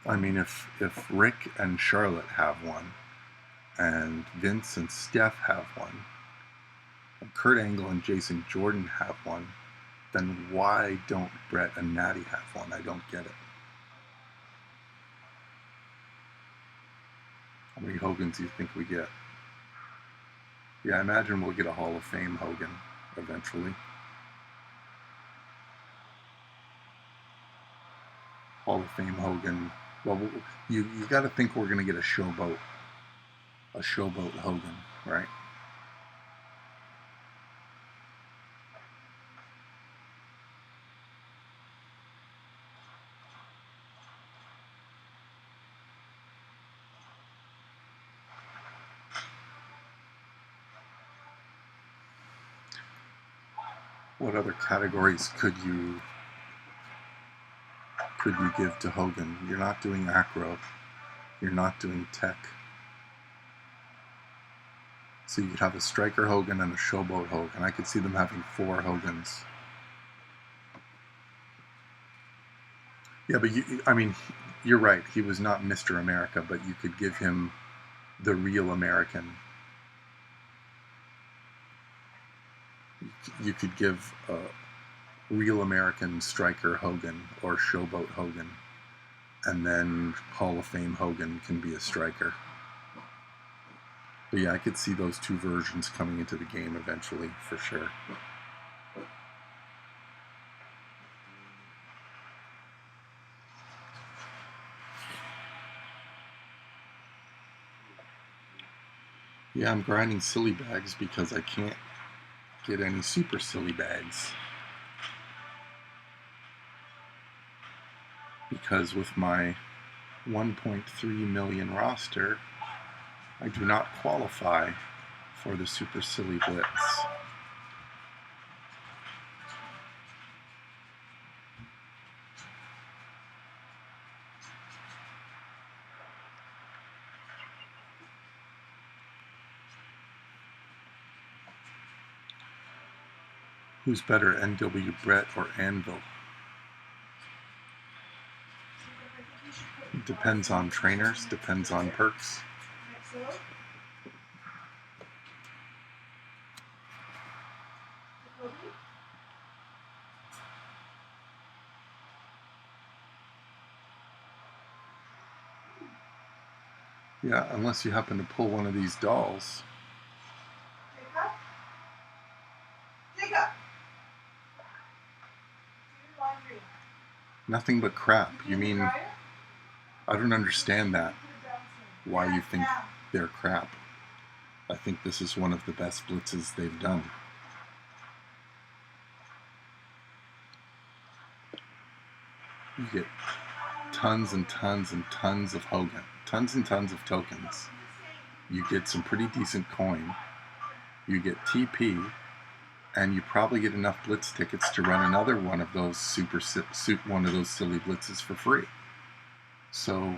I mean, if Rick and Charlotte have one, and Vince and Steph have one, and Kurt Angle and Jason Jordan have one, then why don't Brett and Natty have one? I don't get it. How many Hogans do you think we get? Yeah, I imagine we'll get a Hall of Fame Hogan eventually. Hall of Fame Hogan. Well, you got to think we're going to get a Showboat Hogan, right? What other categories could you give to Hogan? You're not doing acro. You're not doing tech. So you could have a Striker Hogan and a Showboat Hogan. I could see them having 4 Hogans. Yeah, but you're right. He was not Mr. America, but you could give him the real American. You could give a real American Striker Hogan or Showboat Hogan, and then Hall of Fame Hogan can be a striker. But yeah, I could see those 2 versions coming into the game eventually, for sure. Yeah, I'm grinding silly bags because I can't get any super silly bags. Because with my 1.3 million roster, I do not qualify for the Super Silly Blitz. Who's better, NW Brett or Anvil? It depends on trainers, depends on perks. Yeah, unless you happen to pull one of these dolls. Jacob. Nothing but crap. You mean, I don't understand that. Why you think they're crap. I think this is one of the best blitzes they've done. You get tons and tons and tons of Hogan, tons and tons of tokens. You get some pretty decent coin. You get TP, and you probably get enough blitz tickets to run another one of those silly blitzes for free. So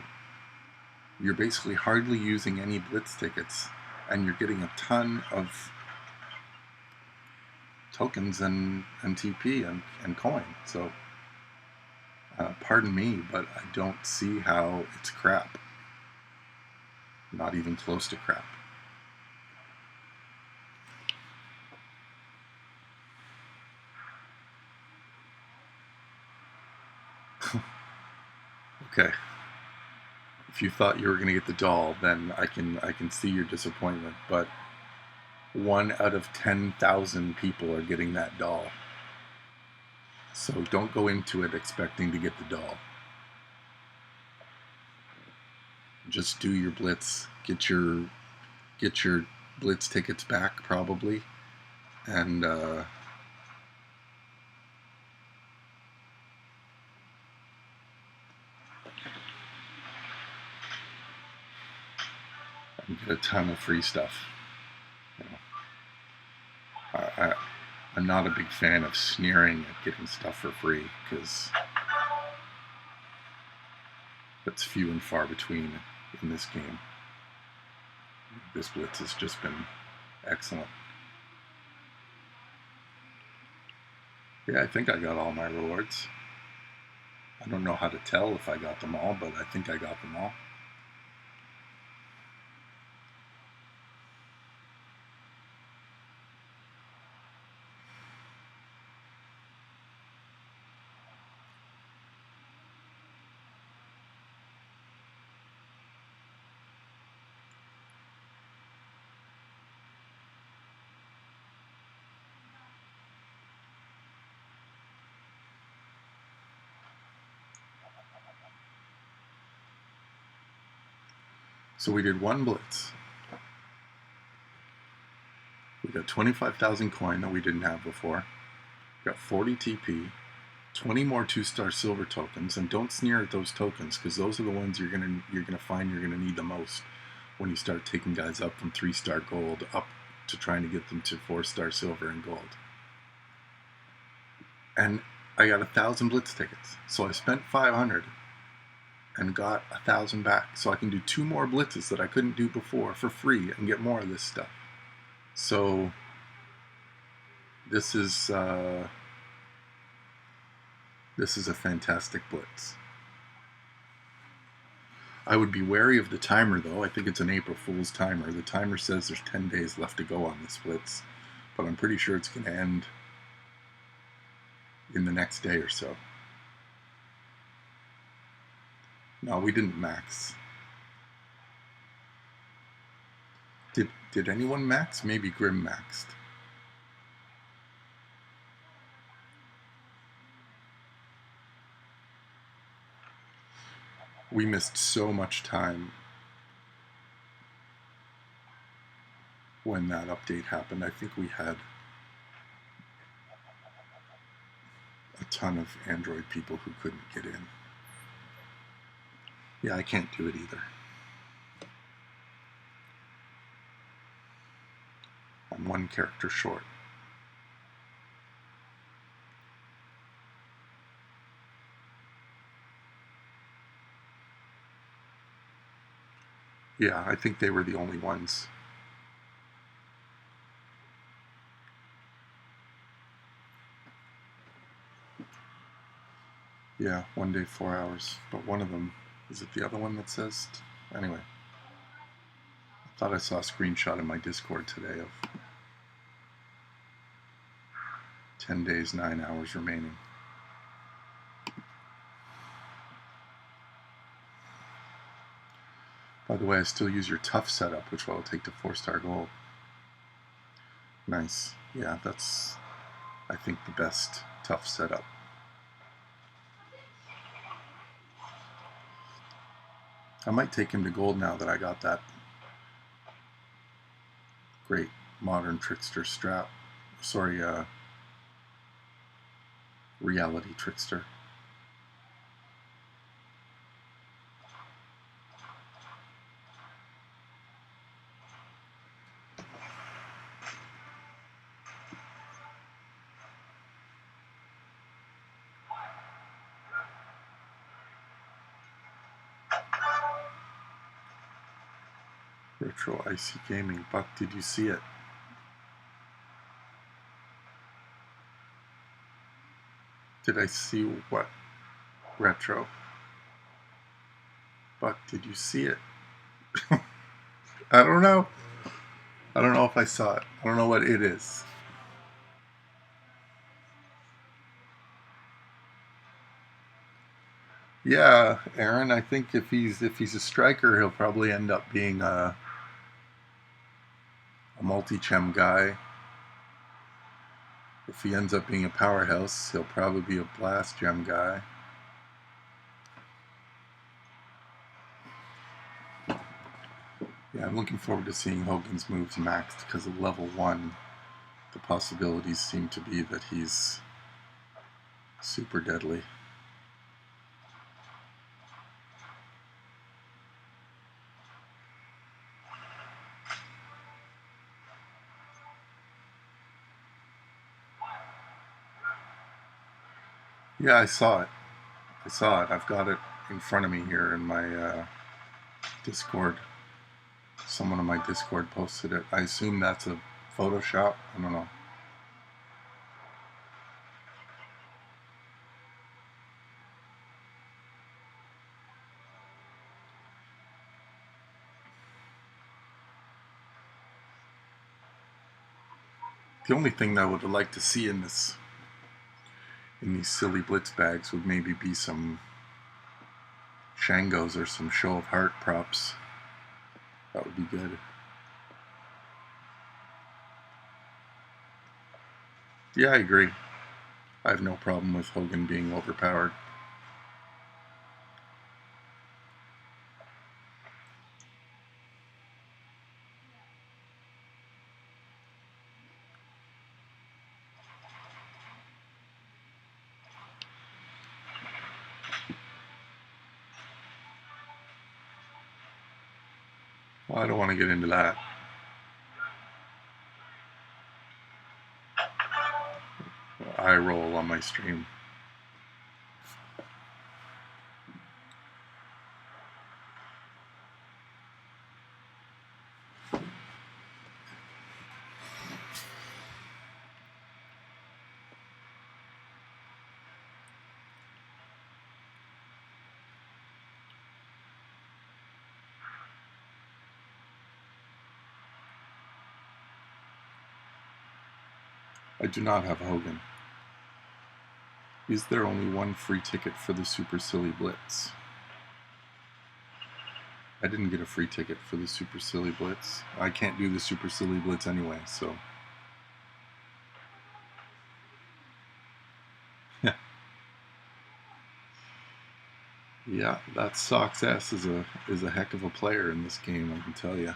you're basically hardly using any blitz tickets, and you're getting a ton of tokens and TP and coin. So pardon me, but I don't see how it's crap. Not even close to crap. Okay. If you thought you were going to get the doll, then I can see your disappointment, but 1 out of 10,000 people are getting that doll. So don't go into it expecting to get the doll. Just do your blitz, get your blitz tickets back probably, and get a ton of free stuff. You know, I'm not a big fan of sneering at getting stuff for free, because that's few and far between in this game. This blitz has just been excellent. Yeah, I think I got all my rewards. I don't know how to tell if I got them all, but I think I got them all. So we did one blitz. We got 25,000 coin that we didn't have before. We got 40 TP, 20 more 2-star silver tokens, and don't sneer at those tokens because those are the ones you're gonna find you're gonna need the most when you start taking guys up from 3-star gold up to trying to get them to 4-star silver and gold. And I got 1,000 blitz tickets, so I spent 500 and got 1,000 back, so I can do 2 more blitzes that I couldn't do before for free and get more of this stuff. So this is a fantastic blitz. I would be wary of the timer though. I think it's an April Fool's timer. The timer says there's 10 days left to go on this blitz, but I'm pretty sure it's going to end in the next day or so. No, we didn't max. Did anyone max? Maybe Grim maxed. We missed so much time when that update happened. I think we had a ton of Android people who couldn't get in. Yeah, I can't do it either. I'm 1 character short. Yeah, I think they were the only ones. Yeah, 1 day, 4 hours. But one of them, is it the other one that says? Anyway, I thought I saw a screenshot in my Discord today of 10 days, 9 hours remaining. By the way, I still use your tough setup, which will take to 4-star gold. Nice. Yeah, that's, I think, the best tough setup. I might take him to gold now that I got that great modern trickster strap. Sorry, reality trickster. Retro Icy Gaming. Buck, did you see it? Did I see what? Retro. Buck, did you see it? I don't know. I don't know if I saw it. I don't know what it is. Yeah, Aaron, I think if he's a striker, he'll probably end up being a multi-chem guy. If he ends up being a powerhouse, he'll probably be a blast gem guy. Yeah, I'm looking forward to seeing Hogan's moves maxed because at level 1, the possibilities seem to be that he's super deadly. Yeah, I saw it. I've got it in front of me here in my Discord. Someone on my Discord posted it. I assume that's a Photoshop. I don't know. The only thing that I would like to see in these silly blitz bags would maybe be some Shangos or some show of heart props. That would be good. Yeah, I agree. I have no problem with Hogan being overpowered. Well, I don't want to get into that. I roll on my stream. I do not have Hogan. Is there only one free ticket for the Super Silly Blitz? I didn't get a free ticket for the Super Silly Blitz. I can't do the Super Silly Blitz anyway, so... Yeah, that Sox S is a heck of a player in this game, I can tell you.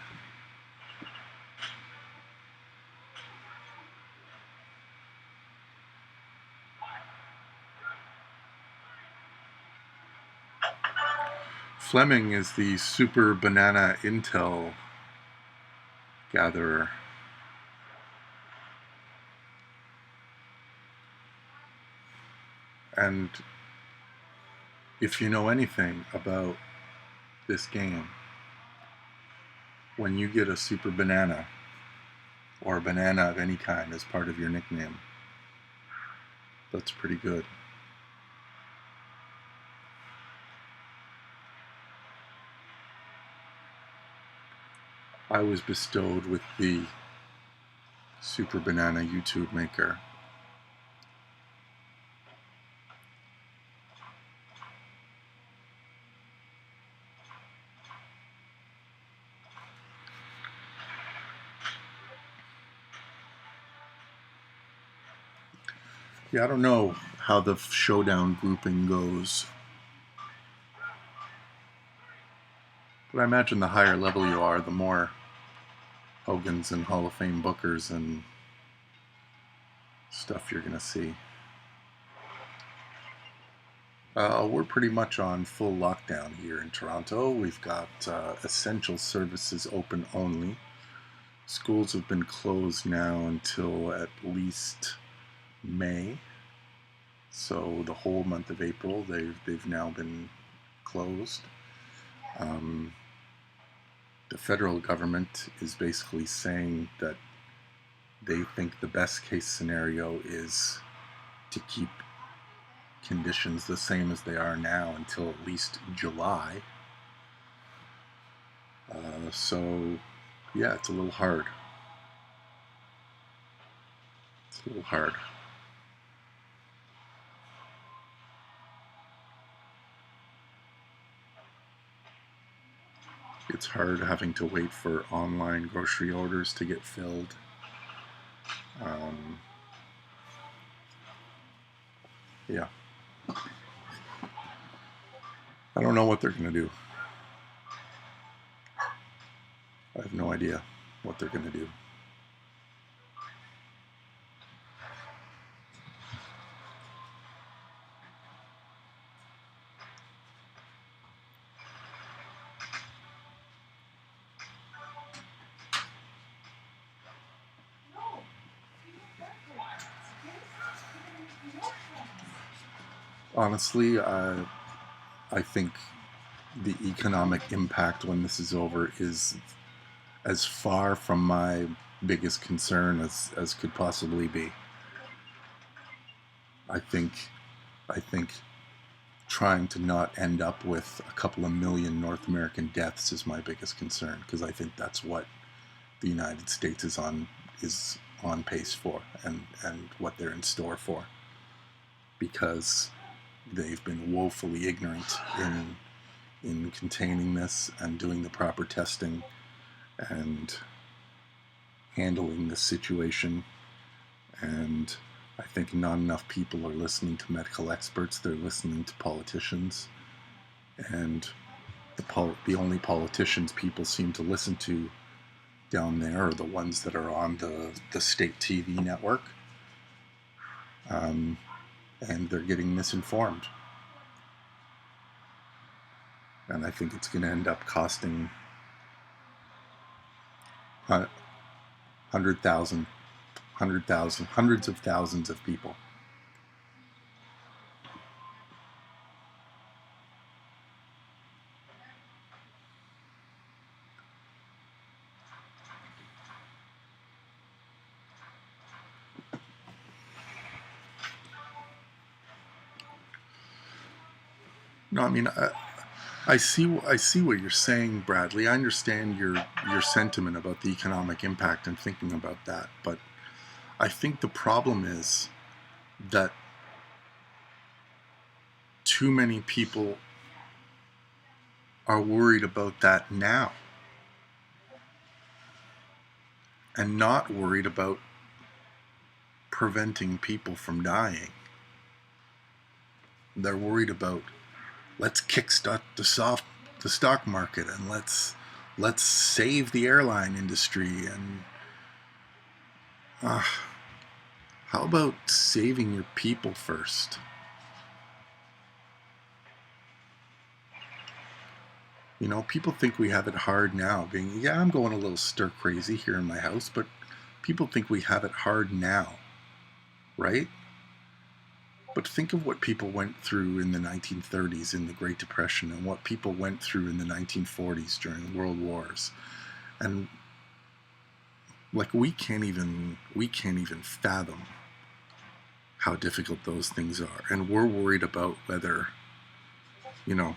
Fleming is the Super Banana Intel gatherer. And if you know anything about this game, when you get a Super Banana or a banana of any kind as part of your nickname, that's pretty good. I was bestowed with the Super Banana YouTube maker. Yeah, I don't know how the showdown grouping goes, but I imagine the higher level you are, the more Hogans and Hall of Fame bookers and stuff you're gonna see. We're pretty much on full lockdown here in Toronto. We've got essential services open only. Schools have been closed now until at least May. So the whole month of April, they've now been closed. The federal government is basically saying that they think the best case scenario is to keep conditions the same as they are now until at least July. So yeah, it's a little hard. It's a little hard. It's hard having to wait for online grocery orders to get filled. Yeah. I don't know what they're going to do. I have no idea what they're going to do. Honestly, I think the economic impact when this is over is as far from my biggest concern as could possibly be. I think trying to not end up with a couple of million North American deaths is my biggest concern, because I think that's what the United States is on pace for and what they're in store for, because they've been woefully ignorant in containing this and doing the proper testing and handling the situation. And I think not enough people are listening to medical experts. They're listening to politicians, and the only politicians people seem to listen to down there are the ones that are on the state TV network, and they're getting misinformed. And I think it's going to end up costing hundreds of thousands of people. No, I mean, I see what you're saying, Bradley. I understand your sentiment about the economic impact and thinking about that, but I think the problem is that too many people are worried about that now and not worried about preventing people from dying. They're worried about, let's kickstart the stock market, and let's save the airline industry, and how about saving your people first? You know, people think we have it hard now, I'm going a little stir crazy here in my house, but people think we have it hard now, right? But think of what people went through in the 1930s in the Great Depression, and what people went through in the 1940s during world wars. And like, we can't even fathom how difficult those things are. And we're worried about whether, you know,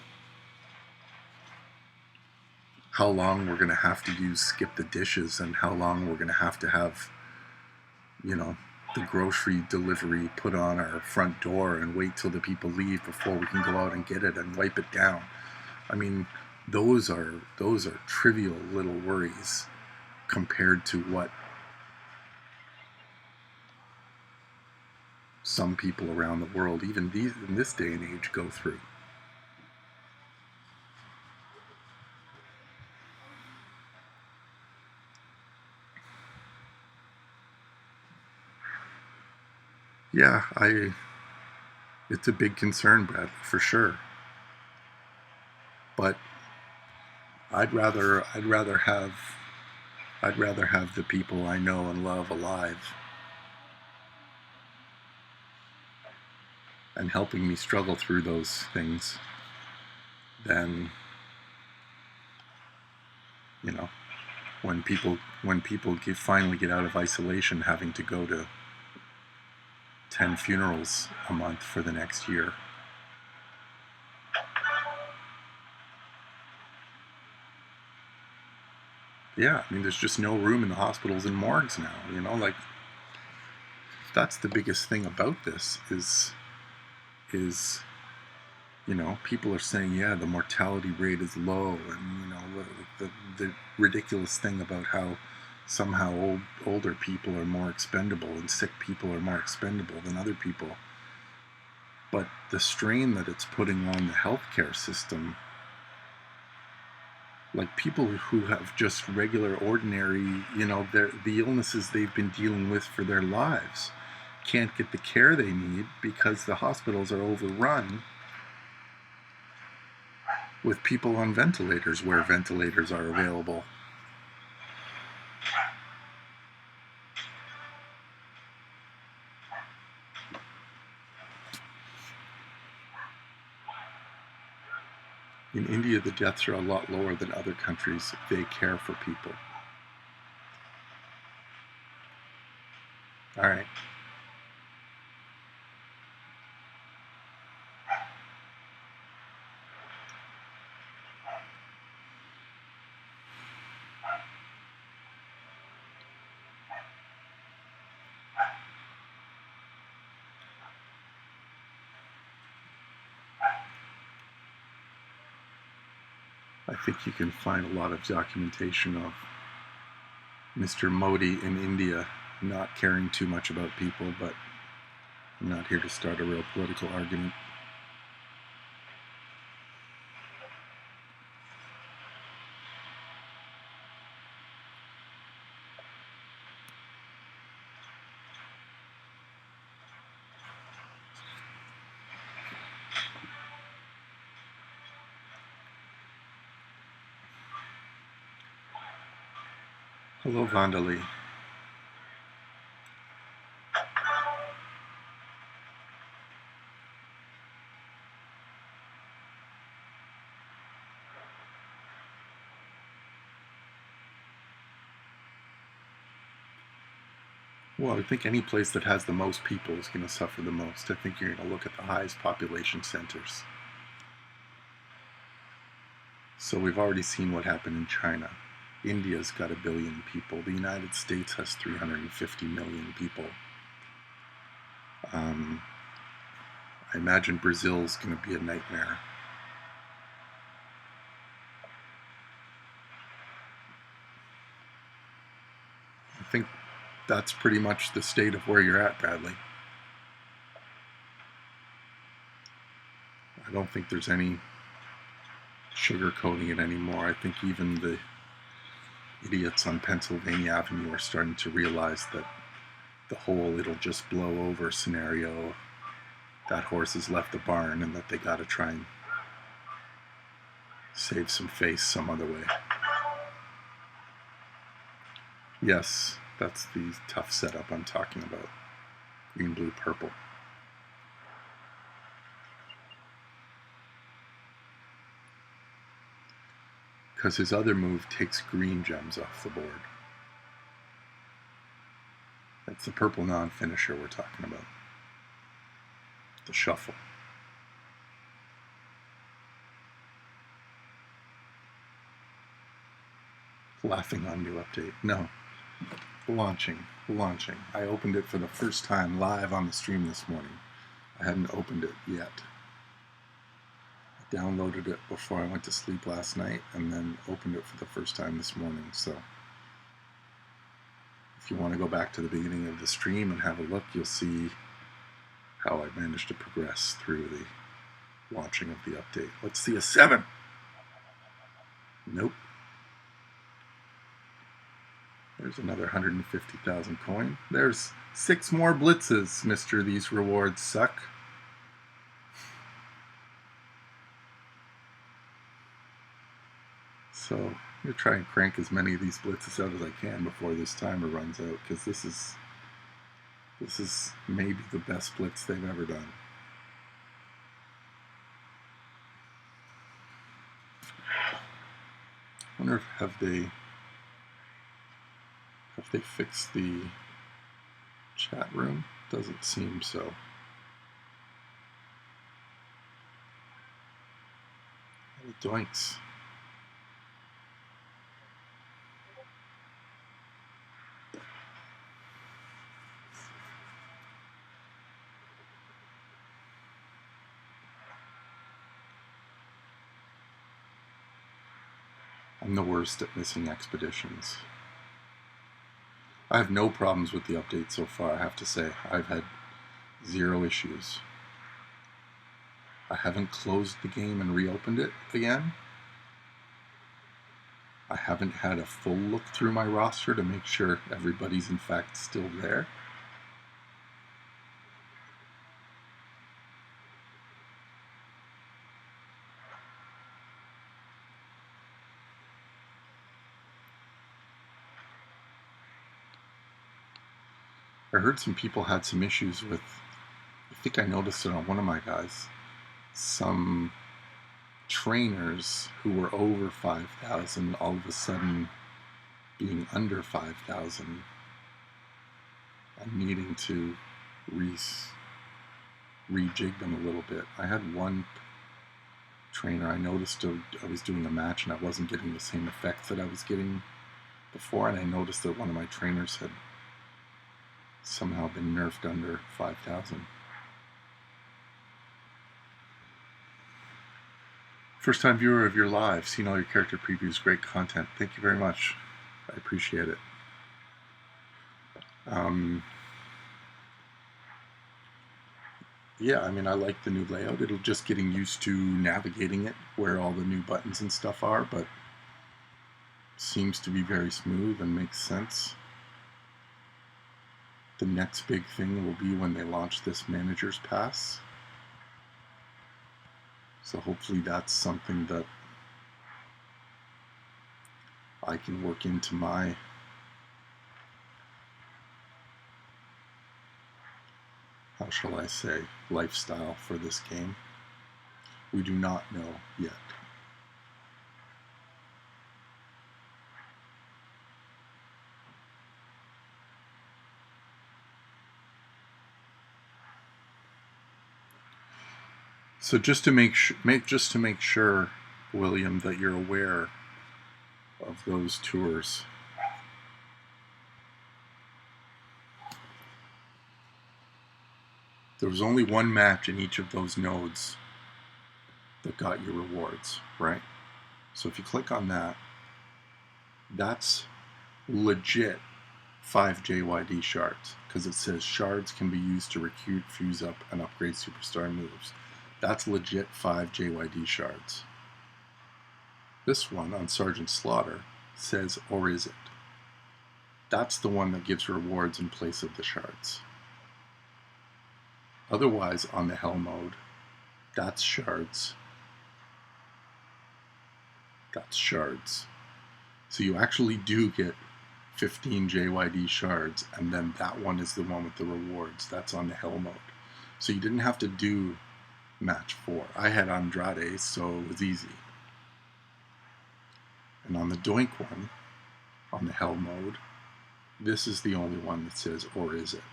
how long we're going to have to use skip the dishes, and how long we're going to have, you know, the grocery delivery put on our front door and wait till the people leave before we can go out and get it and wipe it down. I mean, those are trivial little worries compared to what some people around the world, even in this day and age, go through. Yeah, it's a big concern, Brad, for sure. But I'd rather have the people I know and love alive and helping me struggle through those things than, you know, when people finally get out of isolation, having to go to 10 funerals a month for the next year. Yeah, I mean, there's just no room in the hospitals and morgues now, you know, like, that's the biggest thing about this is, you know, people are saying, yeah, the mortality rate is low, and, you know, the ridiculous thing about how somehow older people are more expendable and sick people are more expendable than other people. But the strain that it's putting on the healthcare system, like, people who have just regular, ordinary, you know, the illnesses they've been dealing with for their lives can't get the care they need because the hospitals are overrun with people on ventilators where ventilators are available. In India, the deaths are a lot lower than other countries. They care for people. All right. I think you can find a lot of documentation of Mr. Modi in India not caring too much about people, but I'm not here to start a real political argument. Hello, Vandali. Well, I think any place that has the most people is going to suffer the most. I think you're going to look at the highest population centers. So we've already seen what happened in China. India's got 1 billion people. The United States has 350 million people. I imagine Brazil's going to be a nightmare. I think that's pretty much the state of where you're at, Bradley. I don't think there's any sugarcoating it anymore. I think even the idiots on Pennsylvania Avenue are starting to realize that the whole it'll just blow over scenario, that horse has left the barn, and that they got to try and save some face some other way. Yes, that's the tough setup I'm talking about. Green, blue, purple. Because his other move takes green gems off the board. That's the purple non-finisher we're talking about. The shuffle. Laughing on new update. No. Launching. I opened it for the first time live on the stream this morning. I hadn't opened it yet. I downloaded it before I went to sleep last night and then opened it for the first time this morning. So if you want to go back to the beginning of the stream and have a look, you'll see how I managed to progress through the launching of the update. Let's see a 7. Nope. There's another 150,000 coin. There's 6 more blitzes, Mr. These rewards suck. So I'm going to try and crank as many of these blitzes out as I can before this timer runs out, because this is maybe the best blitz they've ever done. I wonder if have they fixed the chat room? Doesn't seem so. Doinks. I'm the worst at missing expeditions. I have no problems with the update so far, I have to say. I've had 0 issues. I haven't closed the game and reopened it again. I haven't had a full look through my roster to make sure everybody's in fact still there. I heard some people had some issues with, I think I noticed it on one of my guys, some trainers who were over 5,000 all of a sudden being under 5,000 and needing to rejig them a little bit. I had one trainer, I noticed I was doing a match and I wasn't getting the same effects that I was getting before, and I noticed that one of my trainers had somehow been nerfed under 5,000. First time viewer of your live, seen all your character previews, great content. Thank you very much. I appreciate it. Yeah, I mean, I like the new layout. It'll just getting used to navigating it, where all the new buttons and stuff are, but seems to be very smooth and makes sense. The next big thing will be when they launch this Manager's Pass. So hopefully that's something that I can work into my how shall I say, lifestyle for this game. We do not know yet. So just to make sure, William, that you're aware of those tours. There was only one match in each of those nodes that got you rewards, right? So if you click on that, that's legit 5 JYD shards, because it says shards can be used to recruit, fuse up, and upgrade superstar moves. That's legit 5 JYD shards. This one on Sergeant Slaughter says, or is it? That's the one that gives rewards in place of the shards. Otherwise, on the Hell mode, that's shards. That's shards. So you actually do get 15 JYD shards, and then that one is the one with the rewards. That's on the Hell mode. So you didn't have to do match 4. I had Andrade, so it was easy. And on the Doink one, on the Hell mode, this is the only one that says, or is it?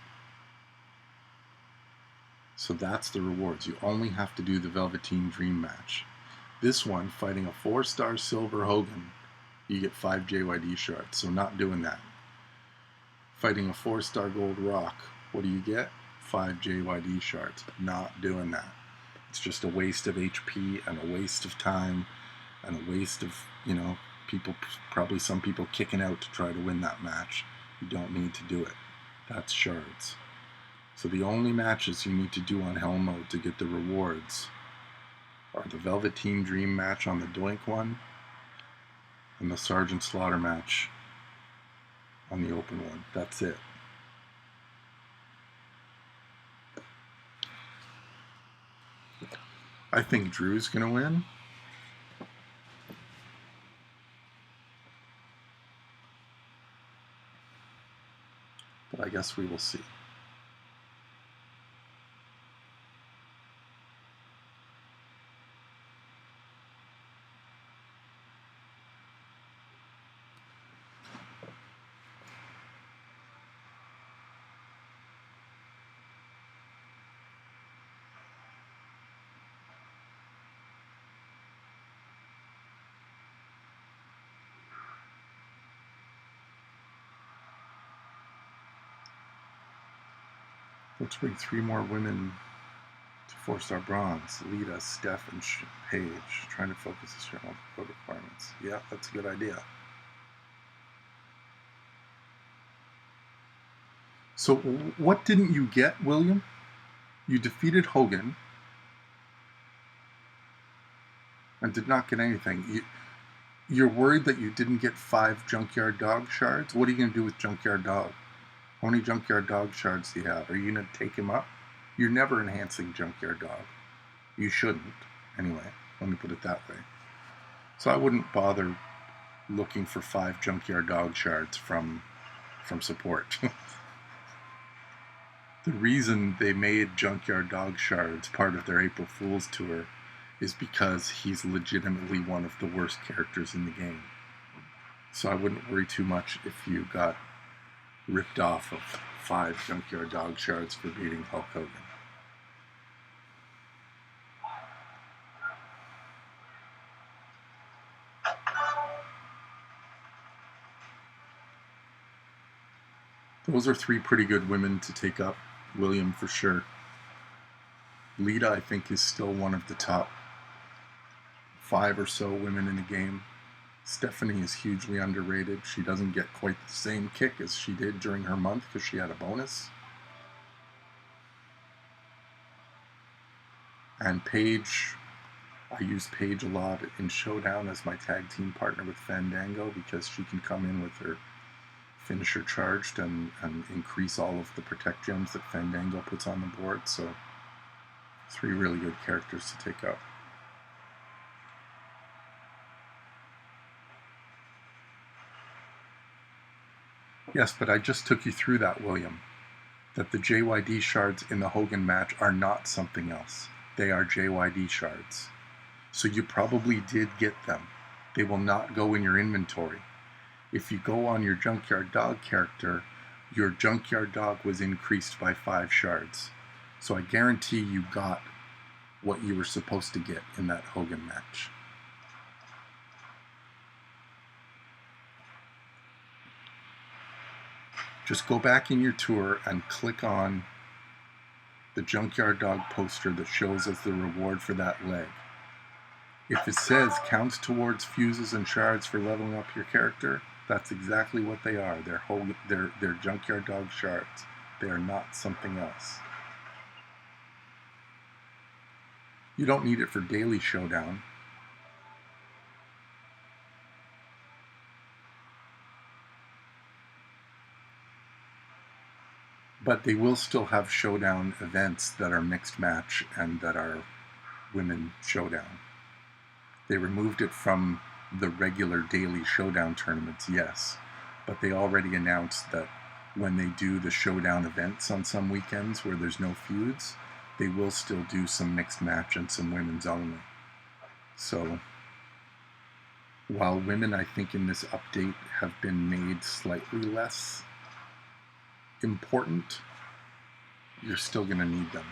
So that's the rewards. You only have to do the Velveteen Dream match. This one, fighting a 4-star Silver Hogan, you get 5 JYD shards, so not doing that. Fighting a 4-star Gold Rock, what do you get? 5 JYD shards. Not doing that. It's just a waste of HP and a waste of time and a waste of, people, probably some people kicking out to try to win that match. You don't need to do it. That's shards. So the only matches you need to do on Hell mode to get the rewards are the Velveteen Dream match on the Doink one and the Sergeant Slaughter match on the open one. That's it. I think Drew's going to win. But I guess we will see. Let's bring 3 more women to 4-star bronze. Lita, Steph, and Paige. Trying to focus this year on code requirements. Yeah, that's a good idea. So what didn't you get, William? You defeated Hogan and did not get anything. You're worried that you didn't get 5 Junkyard Dog shards? What are you going to do with Junkyard Dog? How many Junkyard Dog shards do you have? Are you going to take him up? You're never enhancing Junkyard Dog. You shouldn't. Anyway, let me put it that way. So I wouldn't bother looking for 5 Junkyard Dog shards from support. The reason they made Junkyard Dog shards part of their April Fool's tour is because he's legitimately one of the worst characters in the game. So I wouldn't worry too much if you got ripped off of 5 Junkyard Dog shards for beating Hulk Hogan. Those are 3 pretty good women to take up, William, for sure. Lita, I think, is still one of the top 5 or so women in the game. Stephanie is hugely underrated. She doesn't get quite the same kick as she did during her month because she had a bonus. And Paige, I use Paige a lot in Showdown as my tag team partner with Fandango because she can come in with her finisher charged and increase all of the protect gems that Fandango puts on the board. So 3 really good characters to take out. Yes, but I just took you through that, William, that the JYD shards in the Hogan match are not something else. They are JYD shards. So you probably did get them. They will not go in your inventory. If you go on your Junkyard Dog character, your Junkyard Dog was increased by 5 shards. So I guarantee you got what you were supposed to get in that Hogan match. Just go back in your tour and click on the Junkyard Dog poster that shows us the reward for that leg. If it says counts towards fuses and shards for leveling up your character, that's exactly what they are. They're Junkyard Dog shards. They are not something else. You don't need it for daily Showdown. But they will still have Showdown events that are mixed match and that are women Showdown. They removed it from the regular daily Showdown tournaments, yes, but they already announced that when they do the Showdown events on some weekends where there's no feuds, they will still do some mixed match and some women's only. So while women, I think, in this update have been made slightly less important, you're still going to need them.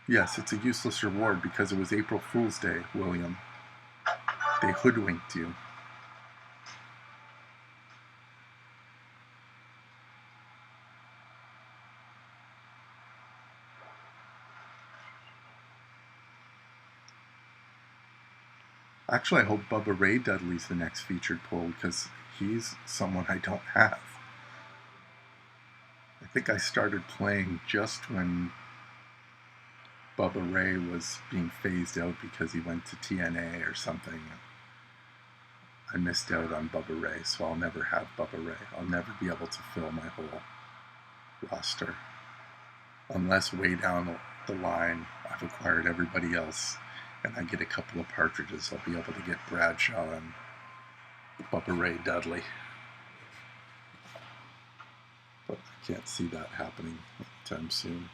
Yes, it's a useless reward because it was April Fool's Day, William. They hoodwinked you. Actually, I hope Bubba Ray Dudley's the next featured pull because he's someone I don't have. I think I started playing just when Bubba Ray was being phased out because he went to TNA or something. I missed out on Bubba Ray, so I'll never have Bubba Ray. I'll never be able to fill my whole roster. Unless way down the line I've acquired everybody else and I get a couple of partridges, I'll be able to get Bradshaw and Bubba Ray Dudley. But I can't see that happening anytime soon.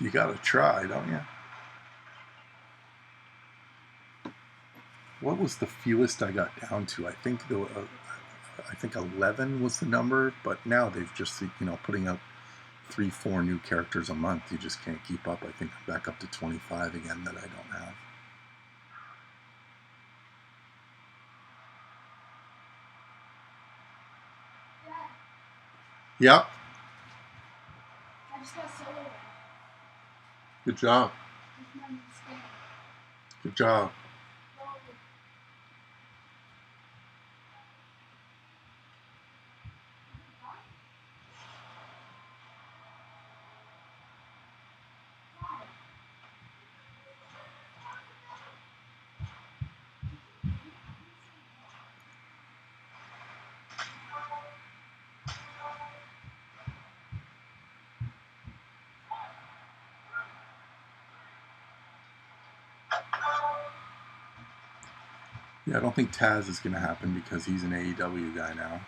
You gotta try, don't you? What was the fewest I got down to? I think 11 was the number, but now they've just, putting out 3-4 new characters a month. You just can't keep up. I think I'm back up to 25 again that I don't have. Yep. I just got solo. Good job. Good job. Yeah, I don't think Taz is going to happen because he's an AEW guy now.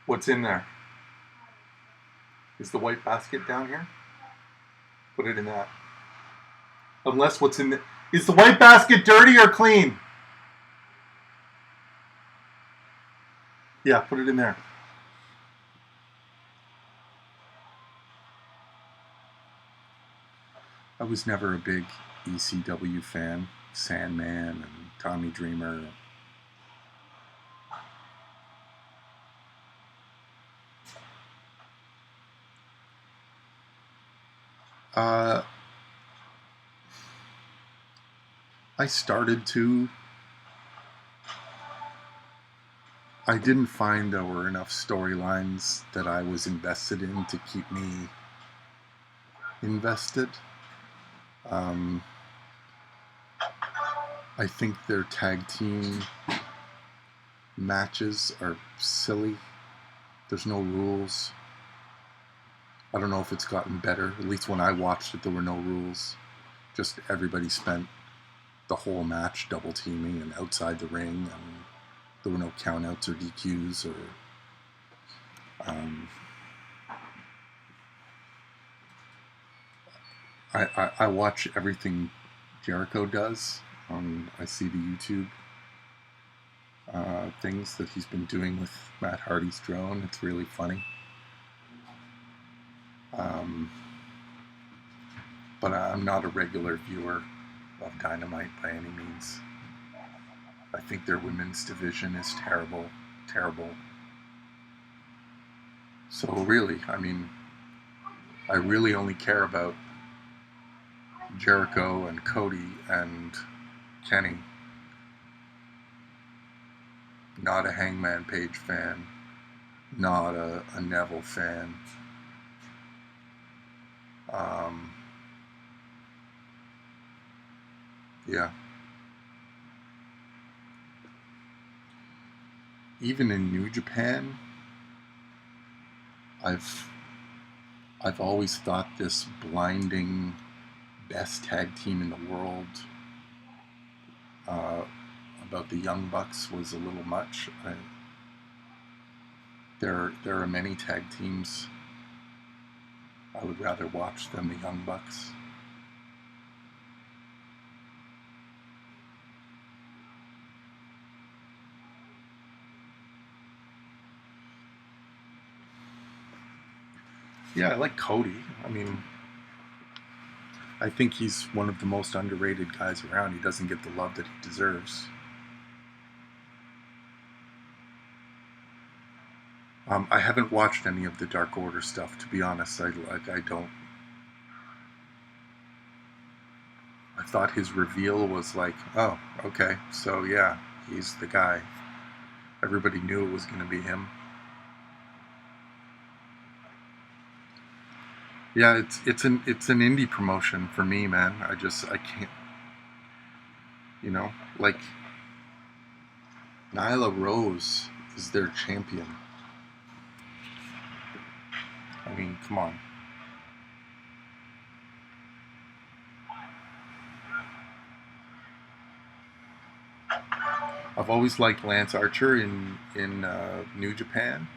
What's in there? Is the white basket down here? Put it in that. Unless what's in the... Is the white basket dirty or clean? Yeah, put it in there. I was never a big ECW fan. Sandman and Tommy Dreamer. I started to. I didn't find there were enough storylines that I was invested in to keep me invested. I think their tag team matches are silly. There's no rules. I don't know if it's gotten better. At least when I watched it, there were no rules. Just everybody spent the whole match double teaming and outside the ring, and there were no countouts or DQs or I watch everything Jericho does. I see the YouTube things that he's been doing with Matt Hardy's drone. It's really funny. But I'm not a regular viewer of Dynamite by any means. I think their women's division is terrible. So really, I mean, I really only care about Jericho and Cody and Kenny. Not a Hangman Page fan. Not a Neville fan. Yeah. Even in New Japan, I've always thought this blinding best tag team in the world about the Young Bucks was a little much. There are many tag teams I would rather watch than the Young Bucks. Yeah, I like Cody. I mean, I think he's one of the most underrated guys around. He doesn't get the love that he deserves. I haven't watched any of the Dark Order stuff, to be honest. I don't. I thought his reveal was like, oh, okay, so yeah, he's the guy. Everybody knew it was going to be him. Yeah, it's an indie promotion for me, man. I can't, like Nyla Rose is their champion. I mean, come on. I've always liked Lance Archer in New Japan.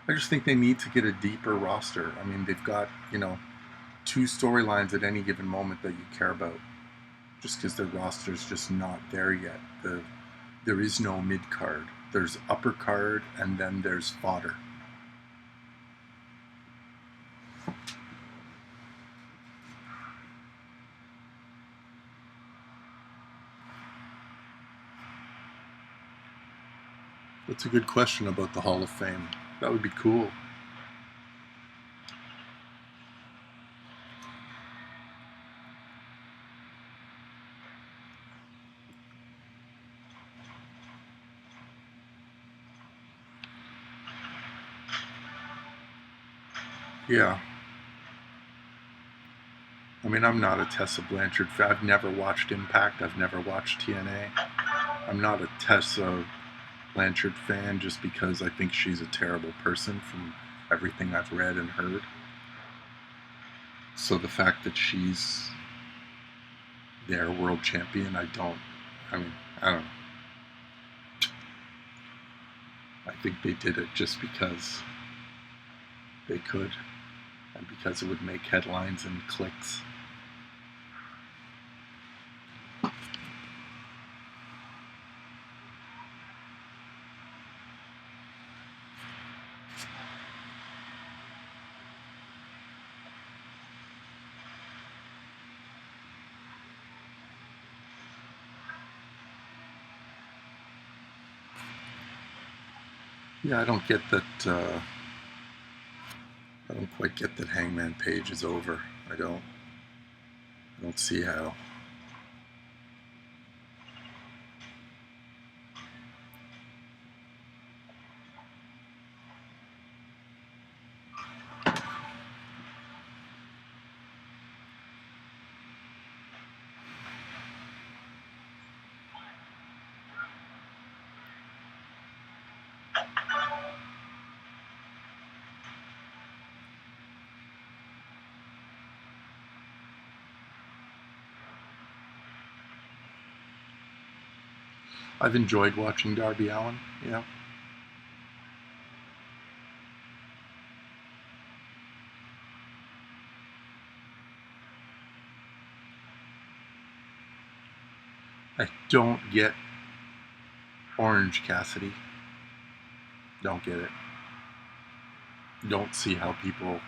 I just think they need to get a deeper roster. I mean, they've got, 2 storylines at any given moment that you care about. Just because their roster's just not there yet. There is no mid-card. There's upper card, and then there's fodder. That's a good question about the Hall of Fame. That would be cool. Yeah. I mean, I'm not a Tessa Blanchard fan. I've never watched Impact. I've never watched TNA. I'm not a Tessa Blanchard fan just because I think she's a terrible person from everything I've read and heard. So the fact that she's their world champion, I don't know. I think they did it just because they could, and because it would make headlines and clicks. Yeah, I don't get that. I don't quite get that Hangman Page is over. I don't see how. I've enjoyed watching Darby Allin. Yeah. I don't get Orange Cassidy. Don't get it. Don't see how people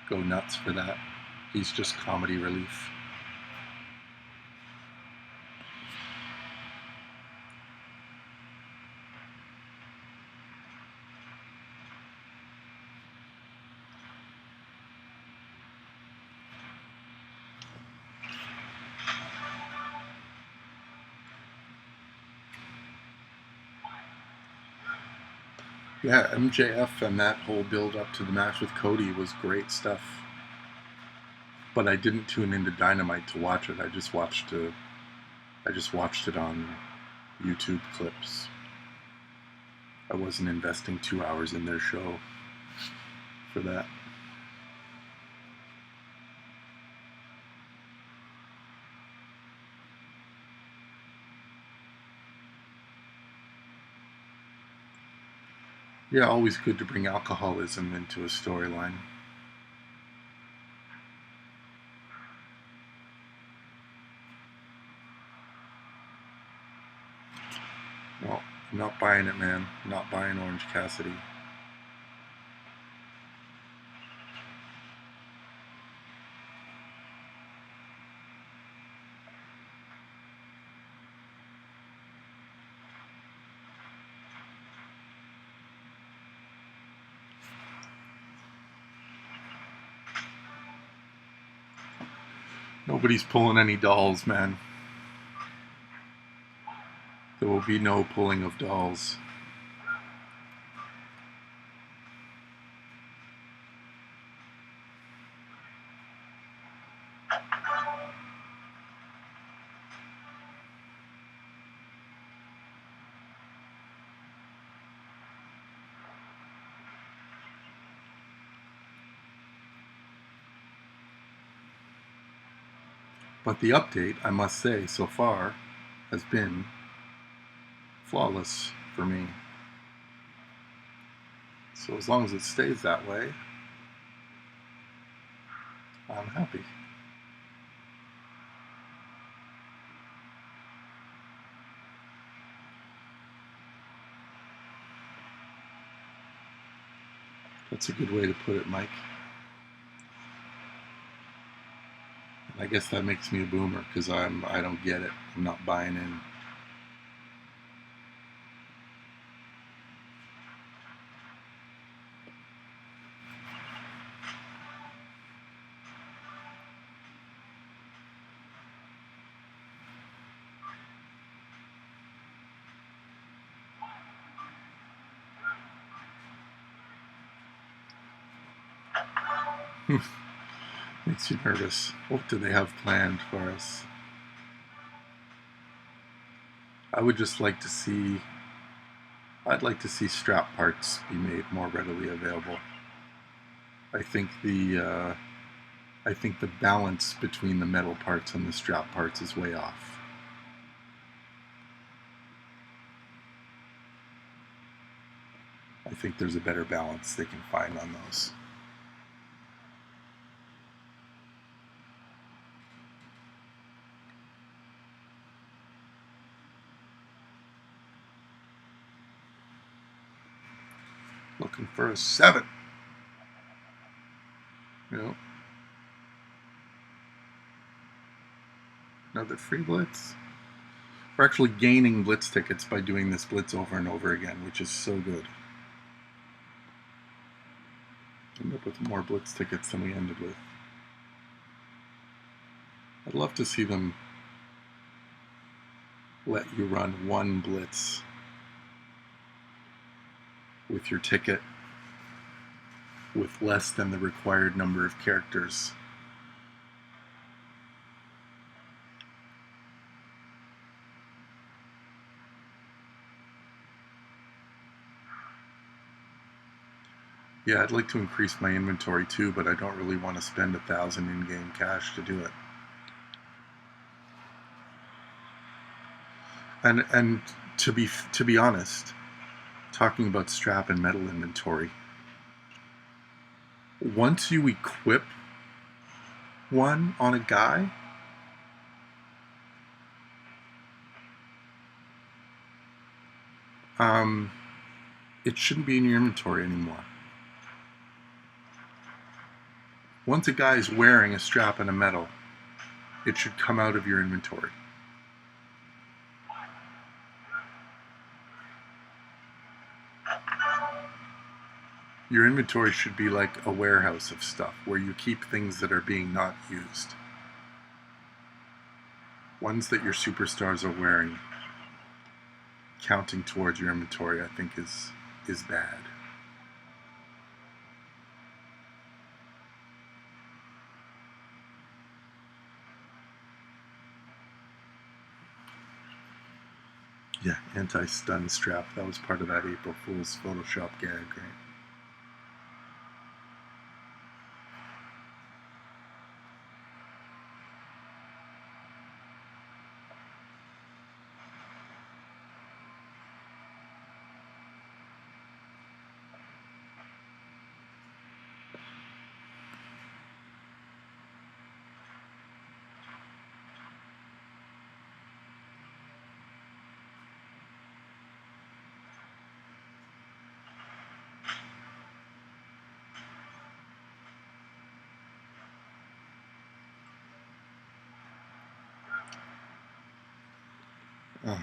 go nuts for that. He's just comedy relief. Yeah, MJF and that whole build up to the match with Cody was great stuff. But I didn't tune into Dynamite to watch it. I just watched it on YouTube clips. I wasn't investing 2 hours in their show for that. Yeah, always good to bring alcoholism into a storyline. Well, I'm not buying it, man. I'm not buying Orange Cassidy. Nobody's pulling any dolls, man. There will be no pulling of dolls. But the update, I must say, so far has been flawless for me. So as long as it stays that way, I'm happy. That's a good way to put it, Mike. And I guess that makes me a boomer because I don't get it. I'm not buying in. Makes you nervous. What do they have planned for us? I would just like to see. I'd like to see strap parts be made more readily available. I think the balance between the metal parts and the strap parts is way off. I think there's a better balance they can find on those. Looking for a 7. Nope. Another free blitz. We're actually gaining blitz tickets by doing this blitz over and over again, which is so good. End up with more blitz tickets than we ended with. I'd love to see them let you run one blitz with your ticket with less than the required number of characters. Yeah, I'd like to increase my inventory too, but I don't really want to spend 1,000 in-game cash to do it. And to be honest, talking about strap and metal inventory, once you equip one on a guy, it shouldn't be in your inventory anymore. Once a guy is wearing a strap and a metal, it should come out of your inventory. Your inventory should be like a warehouse of stuff where you keep things that are being not used. Ones that your superstars are wearing, counting towards your inventory, I think is bad. Yeah, anti-stun strap. That was part of that April Fool's Photoshop gag, right? Oh.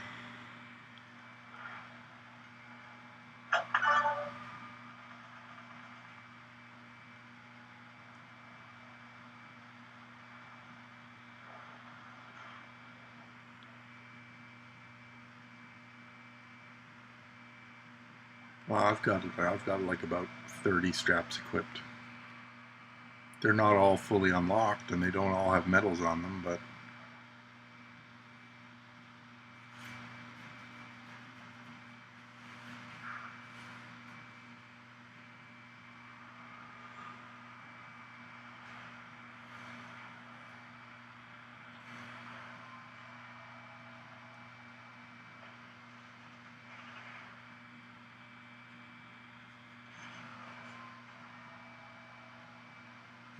Well, I've got like about 30 straps equipped. They're not all fully unlocked, and they don't all have medals on them, but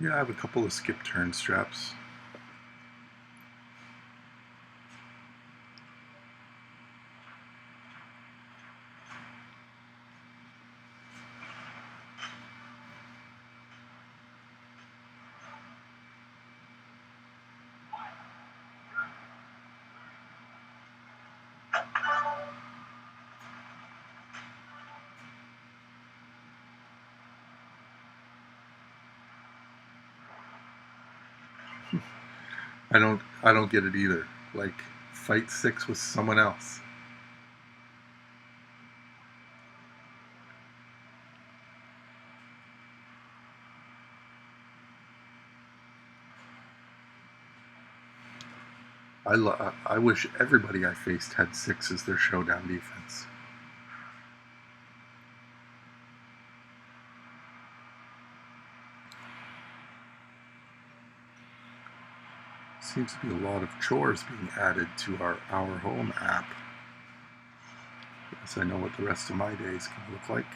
yeah, I have a couple of skip turn straps. I don't get it either. Like, fight 6 with someone else. I wish everybody I faced had 6 as their showdown defense. Seems to be a lot of chores being added to our Home app. Guess I know what the rest of my days can look like.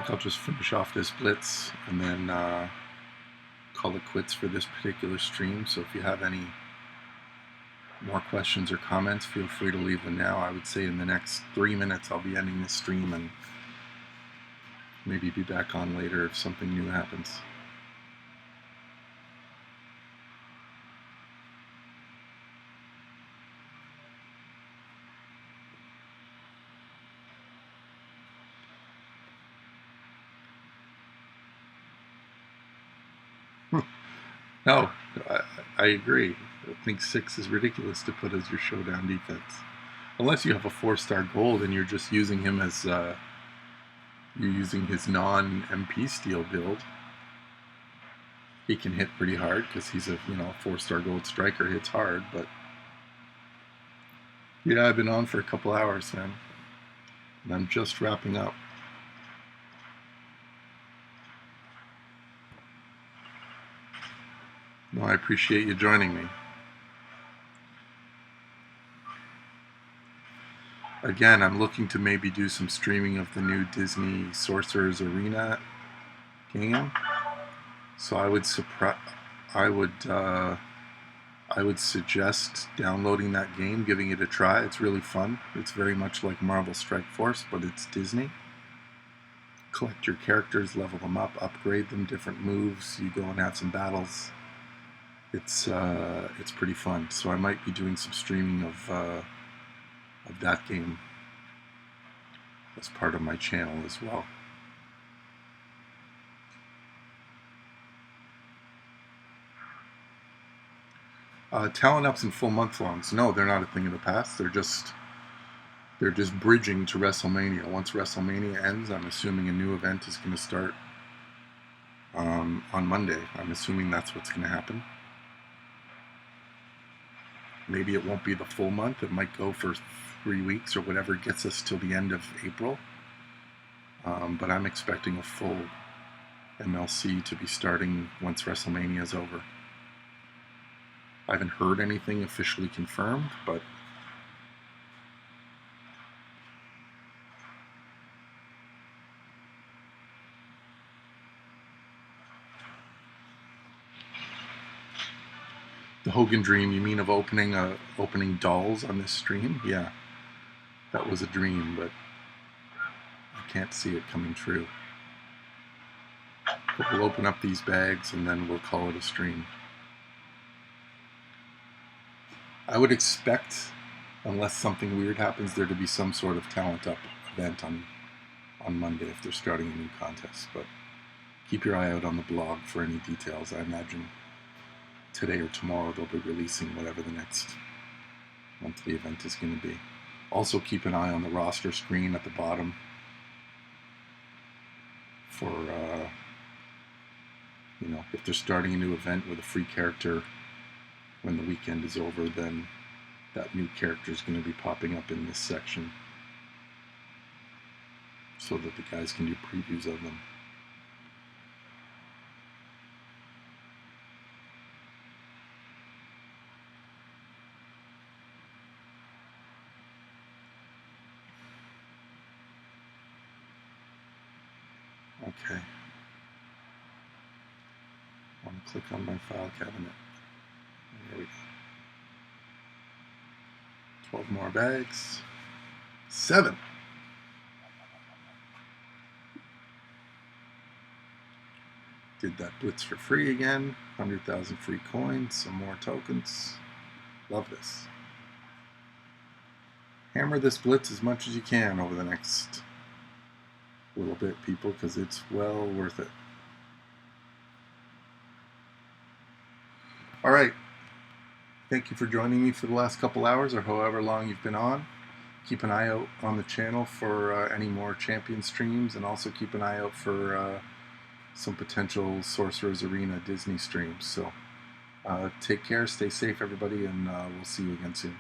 think I'll just finish off this blitz and then call it quits for this particular stream. So if you have any more questions or comments, feel free to leave them now. I would say in the next 3 minutes I'll be ending this stream and maybe be back on later if something new happens. No, I agree. I think 6 is ridiculous to put as your showdown defense. Unless you have a 4-star gold and you're just using him as you're using his non-MP steel build. He can hit pretty hard because he's a 4-star gold striker, hits hard, but yeah, I've been on for a couple hours, man. And I'm just wrapping up. No, I appreciate you joining me. Again, I'm looking to maybe do some streaming of the new Disney Sorcerer's Arena game. So I would suggest downloading that game, giving it a try. It's really fun. It's very much like Marvel Strike Force, but it's Disney. Collect your characters, level them up, upgrade them, different moves. You go and have some battles. It's pretty fun. So I might be doing some streaming of that game as part of my channel as well. Talent ups and full month longs. No, they're not a thing of the past. They're just bridging to WrestleMania. Once WrestleMania ends, I'm assuming a new event is going to start on Monday. I'm assuming that's what's going to happen. Maybe it won't be the full month. It might go for 3 weeks or whatever gets us till the end of April. But I'm expecting a full MLC to be starting once WrestleMania is over. I haven't heard anything officially confirmed, but the Hogan dream, you mean of opening dolls on this stream? Yeah, that was a dream, but I can't see it coming true. But we'll open up these bags and then we'll call it a stream. I would expect, unless something weird happens, there to be some sort of talent up event on Monday if they're starting a new contest. But keep your eye out on the blog for any details. I imagine today or tomorrow they'll be releasing whatever the next monthly event is going to be. Also keep an eye on the roster screen at the bottom for if they're starting a new event with a free character when the weekend is over, then that new character is going to be popping up in this section so that the guys can do previews of them. Okay. I want to click on my file cabinet. There we go. 12 more bags. 7. Did that blitz for free again. 100,000 free coins, some more tokens. Love this. Hammer this blitz as much as you can over the next little bit, people, because it's well worth it. All right. Thank you for joining me for the last couple hours or however long you've been on. Keep an eye out on the channel for any more champion streams, and also keep an eye out for some potential Sorcerer's Arena Disney streams. So take care, stay safe, everybody, and we'll see you again soon.